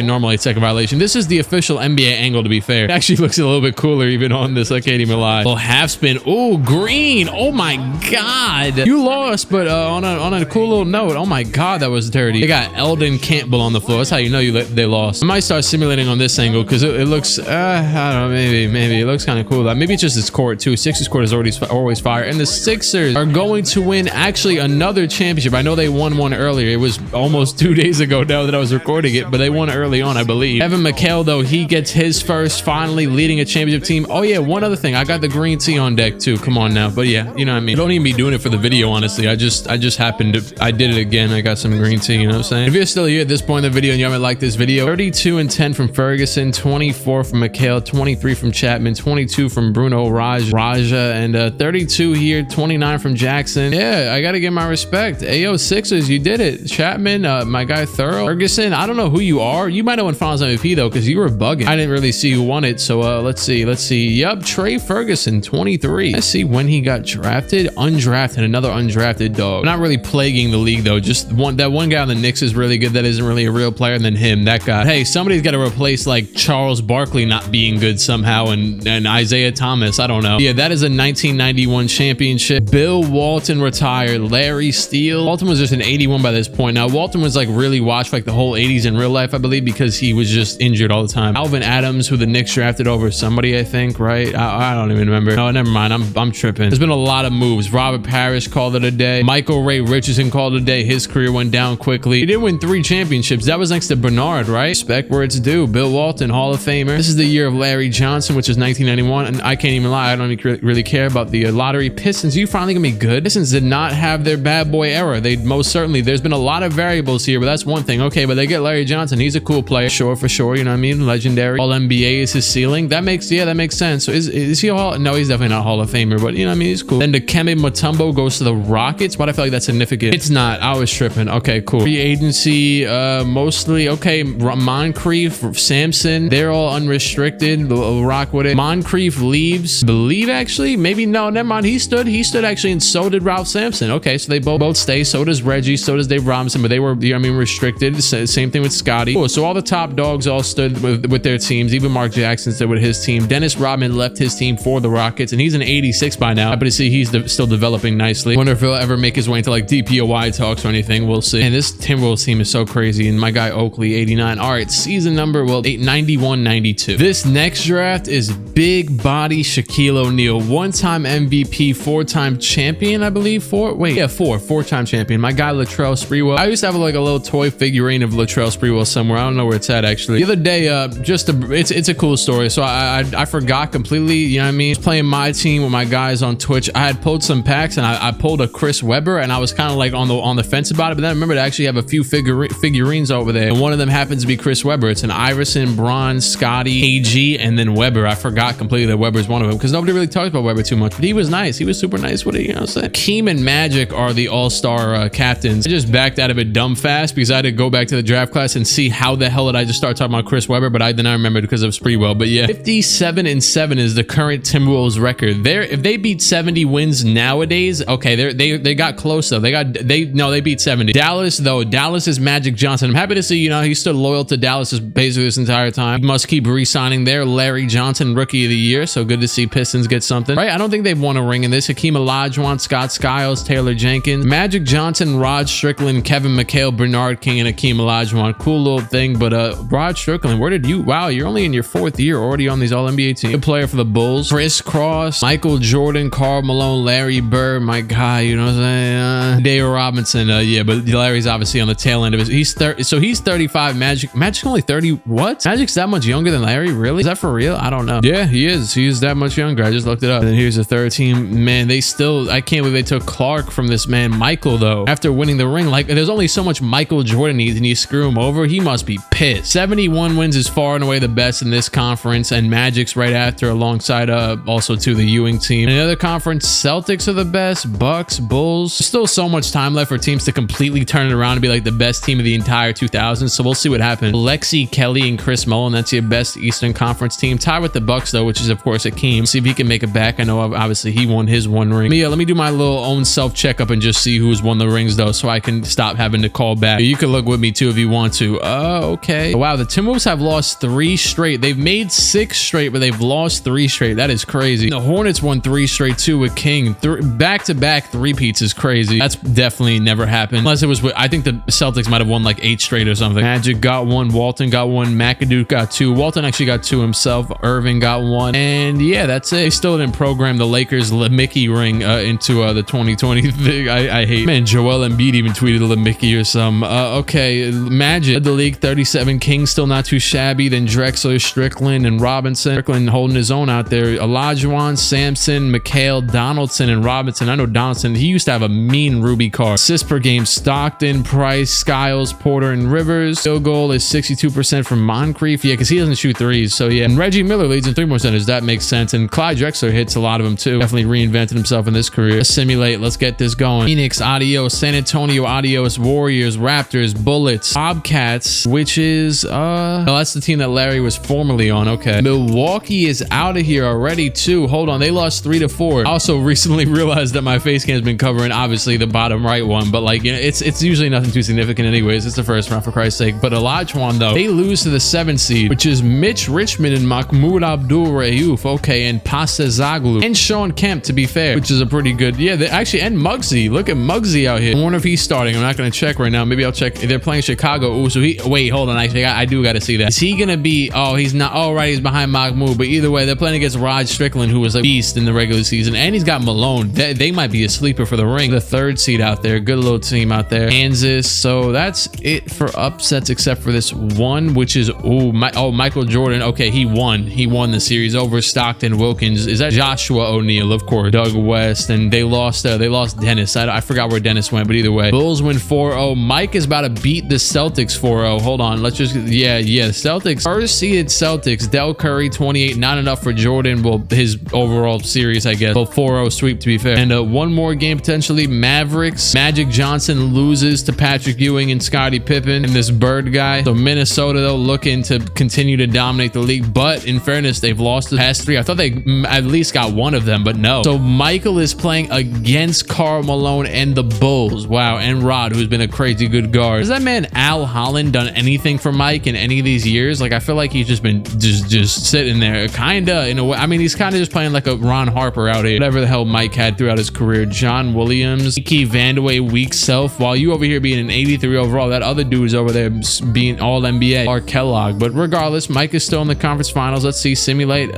Speaker 1: normal 8-second violation. This is the official NBA angle, to be fair. It actually looks a little bit cooler even on this. I can't even lie. Little half spin. Oh, green. Oh my god, you lost, but on a cool little note, oh my god, that was dirty. They got Eldon Campbell on the floor. That's how you know they lost. I might start simulating on this angle because it looks I don't know, maybe it looks kind of cool. Maybe it's just this court too. Sixers court is always fire, and the Sixers are going to win actually another championship. I know they won one earlier. It was almost 2 days ago now that I was recording it, but they won early on, I believe. Kevin Mchale though, he gets his first, finally leading a championship team. Oh yeah, one other thing, I got the green tea on deck too. Come on now, but yeah, you know what I mean. I don't even be doing it for the video, honestly. I just happened to, I did it again. I got some green tea, you know what I'm saying? If you're still here at this point in the video and you haven't liked this video, 32 and 10 from Ferguson, 24 from Mchale, 23 from Chapman, 22 from Bruno Raja, and 32 here, 29 from Jackson. Yeah, I gotta give my respect. Ayo, Sixers, you did it. Chapman, my guy Thorough. Ferguson, I don't know who you are. You might have won Finals MVP though, because you were bugging. I didn't really see who won it, so let's see. Yep, Trey Ferguson, 23. Let's see when he got drafted. Undrafted, another undrafted dog. Not really plaguing the league though. Just that one guy on the Knicks is really good. That isn't really a real player. And then him, that guy. Hey, somebody's got to replace like Charles Barkley not being good somehow, and Isaiah Thomas. I don't know. Yeah, that is a 1991 championship. Bill Walton retired. Larry Steele. Walton was just an 81 by this point. Now Walton was like really watched for like the whole 80s in real life, I believe, because he was just injured all the time. Alvin Adams, who the Knicks drafted over somebody, I think, right? I don't even remember. No, never mind. I'm tripping. There's been a lot of moves. Robert Parrish called it a day. Michael Ray Richardson called it a day. His career went down quickly. He did win 3 championships. That was next to Bernard, right? Respect where it's due. Bill Walton, Hall of Famer. This is the year of Larry Johnson, which is 1991, and I can't even lie, I don't even really care about the lottery. Pistons, you finally gonna be good? Pistons did not have their bad boy era. They most certainly, there's been a lot of variables here, but that's one thing. Okay, but they get Larry Johnson. He's a cool player, sure, for sure, you know what I mean? Legendary. All NBA is his ceiling. That makes sense. So is Is he a Hall? No, he's definitely not a Hall of Famer, but you know what I mean? He's cool. Then Dikembe Mutombo goes to the Rockets. Why do I feel like that's significant? It's not. I was tripping. Okay, cool. Free agency, mostly. Okay, Moncrief, Sampson, they're all unrestricted. We'll rock with it. Moncrief leaves. Believe actually, maybe no. Never mind. He stood actually, and so did Ralph Sampson. Okay, so they both stay. So does Reggie. So does Dave Robinson, but they were, you know what I mean, restricted. Same thing with Scotty. Cool. So all the top dogs all stood with their teams. Even Mark Jackson stood with his team. Dennis Rodman left his team for the Rockets, and he's an 86 by now. Happy to see he's still developing nicely. Wonder if he'll ever make his way into like DPOY talks or anything. We'll see. And this Timberwolves team is so crazy. And my guy Oakley, 89. All right, season number, well, 91-92. This next draft is big body Shaquille O'Neal, one-time MVP, four-time champion, I believe. Four-time champion. My guy Latrell Sprewell. I used to have like a little toy figurine of Latrell Sprewell somewhere. I don't know where it's at actually. The other day, it's a cool story. So I forgot completely. You know what I mean? I was playing my team with my guys on Twitch. I had pulled some packs, and I pulled a Chris Webber, and I was kind of like on the fence about it. But then I remember to actually have a few figurines over there, and one of them happens to be Chris Webber. It's an Iverson, Bron, Scotty, AG, and then Webber. I forgot completely that Webber's one of them because nobody really talks about Webber too much. But he was nice. He was super nice with it. You know what I'm saying? Keem and Magic are the all-star captains. I just backed out of it dumb fast because I had to go back to the draft class and see how the hell did I just start talking about Chris Webber, but I did not remember because of Sprewell. But yeah, 57-7 is the current Timberwolves record. If they beat 70 wins nowadays, okay, they got close though. They beat 70. Dallas though, Dallas is Magic Johnson. I'm happy to see, you know, he stood loyal to Dallas basically this entire time. He must keep re-signing there. Larry Johnson, Rookie of the Year. So good to see Pistons get something. Right? I don't think they've won a ring in this. Hakeem Olajuwon, Scott Skiles, Taylor Jenkins, Magic Johnson, Rod Strickland, Kevin McHale, Bernard King, and Hakeem Olajuwon. Cool little thing, but Rod Strickland, where did you? Wow, you're only in your 4th year already on these All-NBA teams. Good player for the Bulls. Chris Cross, Michael Jordan, Karl Malone, Larry Bird, my guy, you know what I'm saying? Dave Robinson, yeah, but Larry's obviously on the tail end of his. He's 35. Magic's only 30. What? Magic's that much younger than Larry? Really? Is that for real? I don't know. Yeah, he is. He is that much younger. I just looked it up. And then here's the third team. Man, they still, I can't believe they took Clark from this man, Michael, though. After winning the ring, like, there's only so much Michael Jordan needs, and you screw him over. He must be pissed. 71 wins is far and away the best in this conference, and Magic's right after, alongside also to the Ewing team. In the other conference, Celtics are the best, Bucks, Bulls. There's still so much time left for teams to completely turn it around and be like the best team of the entire 2000s, so we'll see what happens. Lexi Kelly and Chris Mullen, that's your best Eastern Conference team. Tied with the Bucks though, which is of course Hakeem. See if he can make it back. I know obviously he won his one ring. But yeah, let me do my little own self checkup and just see who's won the rings though, so I can stop having to call back. You can look with me too if you want to. Okay. Wow, the Timberwolves have lost 3 straight. They've made 6 straight, but they've lost 3 straight. That is crazy. The Hornets won 3 straight too with King. Back-to-back three-peats is crazy. That's definitely never happened. Unless it was with, I think the Celtics might have won like 8 straight or something. Magic got 1, Walton got 1, McAdoo got 2. Walton actually got 2 himself. Irving got 1. And yeah, that's it. They still didn't program the Lakers Mickey ring into the 2020 thing. I hate. Man, Joel Embiid even tweeted Mickey or some. Okay, Magic led the league 37. King still not too shabby. Then Drexler, Strickland, and Robinson. Strickland holding his own out there. Olajuwon, Sampson, Mchale, Donaldson, and Robinson. I know Donaldson, he used to have a mean Ruby card. Assists per game, Stockton, Price, Skiles, Porter, and Rivers. Field goal is 62% from Moncrief. Yeah, because he doesn't shoot threes. So yeah, and Reggie Miller leads in 3 percenters. That makes sense. And Clyde Drexler hits a lot of them too. Definitely reinvented himself in this career. Let's simulate. Let's get this going. Phoenix, adios. San Antonio, adios. Warriors, Raptors, Bullets, Bobcats, which is no, that's the team that Larry was formerly on. Okay. Milwaukee is out of here already too. Hold on, they lost 3-4. I also recently realized that my face cam's been covering obviously the bottom right one, but like, you know, it's usually nothing too significant anyways. It's the first round for Christ's sake. But Olajuwon though, they lose to the 7th seed, which is Mitch Richmond and Mahmoud Abdul Rayouf. Okay, and Pasezaglu and Sean Kemp, to be fair, which is a pretty good, yeah, they actually, and Muggsy. Look at Muggsy out here. I wonder if he's starting. I'm not gonna check right now. Maybe I'll check. They're playing Chicago. Ooh, so he, wait, hold on, actually I do gotta see that. Is he gonna be, oh, he's not, oh right, he's behind Mahmoud, but either way, they're playing against Rod Strickland, who was a beast in the regular season, and he's got Malone. They might be a sleeper for the ring. The 3rd seed out there, good little team out there. Kansas. So that's it for upsets, except for this one, which is Michael Jordan. Okay, he won the series over Stockton, Wilkins. Is that Joshua O'Neal? Of course. Doug West, and they lost Dennis. I forgot where Dennis went, but either way, Bulls win 4-0. Mike is about to beat the Celtics 4-0. Hold on, let's just, yeah, the Celtics, first seeded Celtics, Del Curry 28, not enough for Jordan. Jordan, well, his overall series, I guess. Well, 4-0 sweep, to be fair. And one more game potentially. Mavericks. Magic Johnson loses to Patrick Ewing and Scottie Pippen and this Bird guy. So Minnesota, though, looking to continue to dominate the league. But in fairness, they've lost the past 3. I thought they at least got one of them, but no. So Michael is playing against Karl Malone and the Bulls. Wow. And Rod, who's been a crazy good guard. Has that man Al Holland done anything for Mike in any of these years? Like, I feel like he's just been just sitting there, kinda, in a way. I mean, he's kind of just playing like a Ron Harper out here. Whatever the hell Mike had throughout his career. John Williams, Kiki Vandeweghe, weak self. While you over here being an 83 overall, that other dude is over there being all NBA, or Kellogg. But regardless, Mike is still in the conference finals. Let's see, simulate.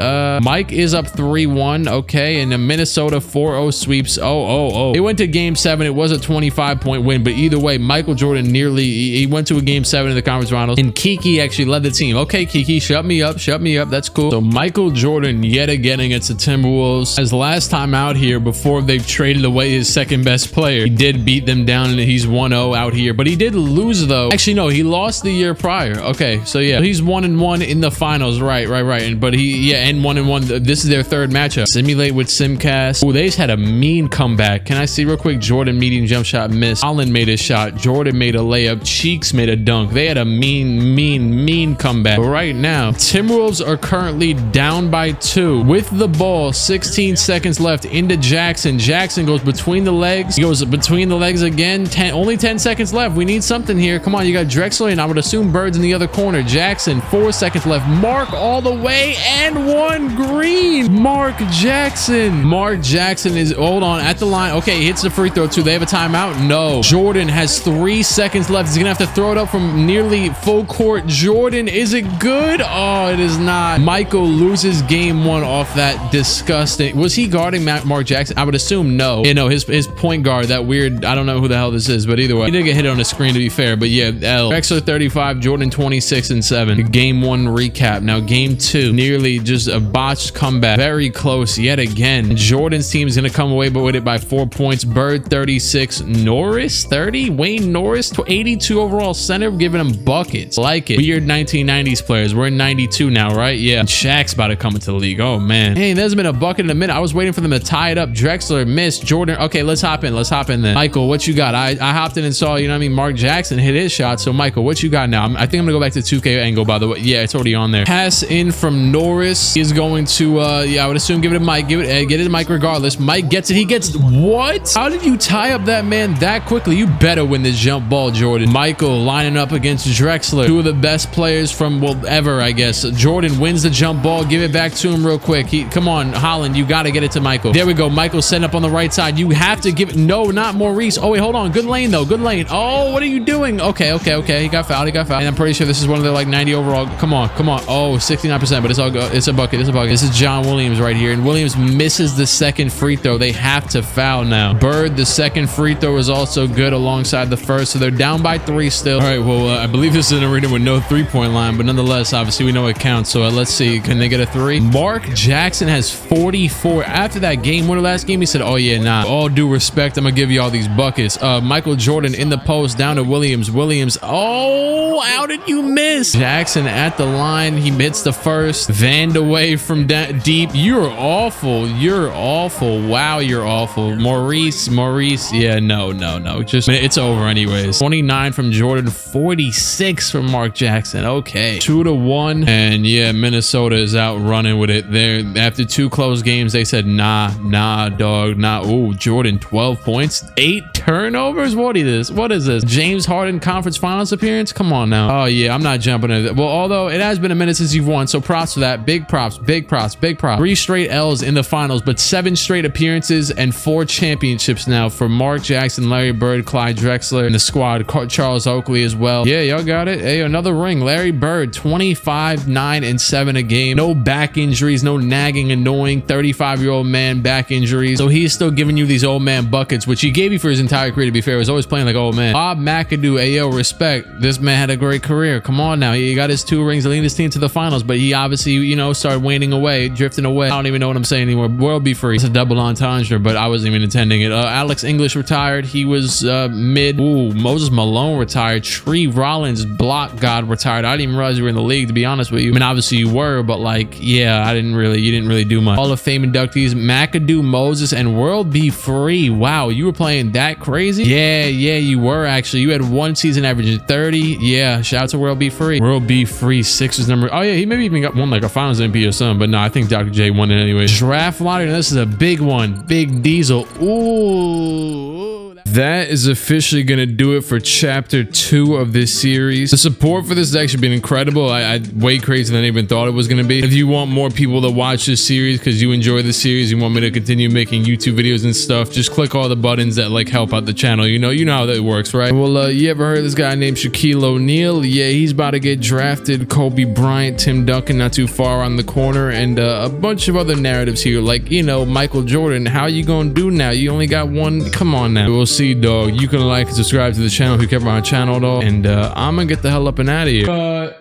Speaker 1: Mike is up 3-1. Okay, and the Minnesota 4-0 sweeps. Oh. They went to game 7. It was a 25-point win, but either way, Michael Jordan he went to a game 7 in the conference finals, and Kiki actually led the team. Okay, Kiki, shut me up. That's cool. So Michael Jordan yet again against the Timberwolves. As last time out here, before they've traded away his second best player, he did beat them down, and he's 1-0 out here, but he did lose though. Actually, no, he lost the year prior. Okay, so yeah, he's 1-1 in the finals. Right. But and 1-1. This is their third matchup. Simulate with Simcast. Oh, they just had a mean comeback. Can I see real quick? Jordan medium jump shot missed. Holland made a shot. Jordan made a layup. Cheeks made a dunk. They had a mean comeback. But right now, Timberwolves are currently down by 2 with the ball. 16 seconds left into Jackson. Jackson goes between the legs. He goes between the legs again. Only 10 seconds left. We need something here. Come on, you got Drexler, and I would assume Bird's in the other corner. Jackson, 4 seconds left. Mark all the way, and 1 green. Mark Jackson is, hold on, at the line. Okay, he hits the free throw too. They have a timeout? No. Jordan has 3 seconds left. He's gonna have to throw it up from nearly full court. Jordan, is it good? Oh, it is not. Michael loses game 1 off that disgusting. Was he guarding Mark Jackson? I would assume no. You know, his point guard, that weird, I don't know who the hell this is, but either way, he did get hit on the screen, to be fair. But yeah, Drexler 35, Jordan 26 and 7. Game 1 recap. Now game 2, nearly just a botched comeback. Very close yet again. Jordan's team is gonna come away with it by 4 points. Bird 36, Norris 30, Wayne Norris 82 overall center, giving him buckets. Like it. Weird 1990s players. We're in 92 now, right? Yeah. Shaq's about to come into the league. Oh man. Hey, there's been a bucket in a minute. I was waiting for them to tie it up. Drexler missed. Jordan. Okay, let's hop in then. Michael, what you got? I hopped in and saw, you know what I mean, Mark Jackson hit his shot. So Michael, what you got now? I think I'm gonna go back to 2K angle, by the way. Yeah, it's already on there. Pass in from Norris. He's going to yeah, I would assume give it to Mike. Get it to Mike regardless. Mike gets it. He gets what? How did you tie up that man that quickly? You better win this jump ball, Jordan. Michael lining up against Drexler. 2 of the best players from, well, ever, I guess. Jordan wins the jump ball. Give it back to him real quick. Come on, Holland, you got to get it to Michael. There we go. Michael setting up on the right side. You have to give it. No, not Maurice. Oh, wait, hold on. Good lane, though. Good lane. Oh, what are you doing? Okay. He got fouled. And I'm pretty sure this is one of the, like, 90 overall. Come on. Oh, 69%, but it's all good. It's a bucket. This is John Williams right here. And Williams misses the second free throw. They have to foul now. Bird, the second free throw is also good alongside the first. So they're down by 3 still. All right, well, I believe this is an arena with no 3-point line, but nonetheless, obviously, we know it counts. So let's see. Can they get a 3? Mark Jackson has 44. After that game winner last game, he said, oh, yeah, nah. All due respect, I'm going to give you all these buckets. Michael Jordan in the post, down to Williams. Oh, how did you miss? Jackson at the line. He hits the first. Vandeweghe from deep. You're awful. Wow, you're awful. Maurice. Yeah, no. Just, it's over anyways. 29 from Jordan, 46 from Mark Jackson. Okay. 2-1. And yeah, Minnesota is out running with it. There, after 2 close games, they said, nah, dog, nah. Ooh, Jordan, 12 points, 8 turnovers. What is this? James Harden conference finals appearance? Come on now. Oh yeah, I'm not jumping into it. Well, although it has been a minute since you've won, so props for that. Big props. 3 straight L's in the finals, but 7 straight appearances and 4 championships now for Mark Jackson, Larry Bird, Clyde Drexler, and the squad, Charles Oakley as well. Yeah, y'all got it. Hey, another ring. Larry Bird, 25, 9, and 7 a game. No back injuries, no nagging, annoying 35-year-old man back injuries. So he's still giving you these old man buckets, which he gave you for his entire career, to be fair. He was always playing like old man. Bob McAdoo, ayo, respect. This man had a great career. Come on now. He got his 2 rings, leading his team to the finals, but he obviously, you know, started waning away, drifting away. I don't even know what I'm saying anymore. World be free. It's a double entendre, but I wasn't even intending it. Alex English retired. He was mid. Ooh, Moses Malone retired. Tree Rollins, block god, retired. I didn't even realize you were in the league, to be honest with you. I mean, obviously you were, but like, yeah, you didn't really do much. Hall of Fame inductees, McAdoo, Moses, and World Be Free. Wow, you were playing that crazy? Yeah, you were actually. You had one season averaging 30. Yeah, shout out to World Be Free. World Be Free, Sixers number. Oh yeah, he maybe even got one like a Finals MVP or something, but no, I think Dr. J won it anyway. Draft lottery, this is a big one. Big Diesel. Ooh. That is officially going to do it for chapter 2 of this series. The support for this has actually been incredible. I way crazier than I even thought it was going to be. If you want more people to watch this series because you enjoy the series, you want me to continue making YouTube videos and stuff, just click all the buttons that like help out the channel. You know how that works, right? Well, you ever heard of this guy named Shaquille O'Neal? Yeah, he's about to get drafted. Kobe Bryant, Tim Duncan not too far on the corner, and a bunch of other narratives here, like, you know, Michael Jordan. How you gonna do now? You only got one. Come on now. We'll see, dog. You can like and subscribe to the channel if you care about my channel, dog. And I'm gonna get the hell up and out of here.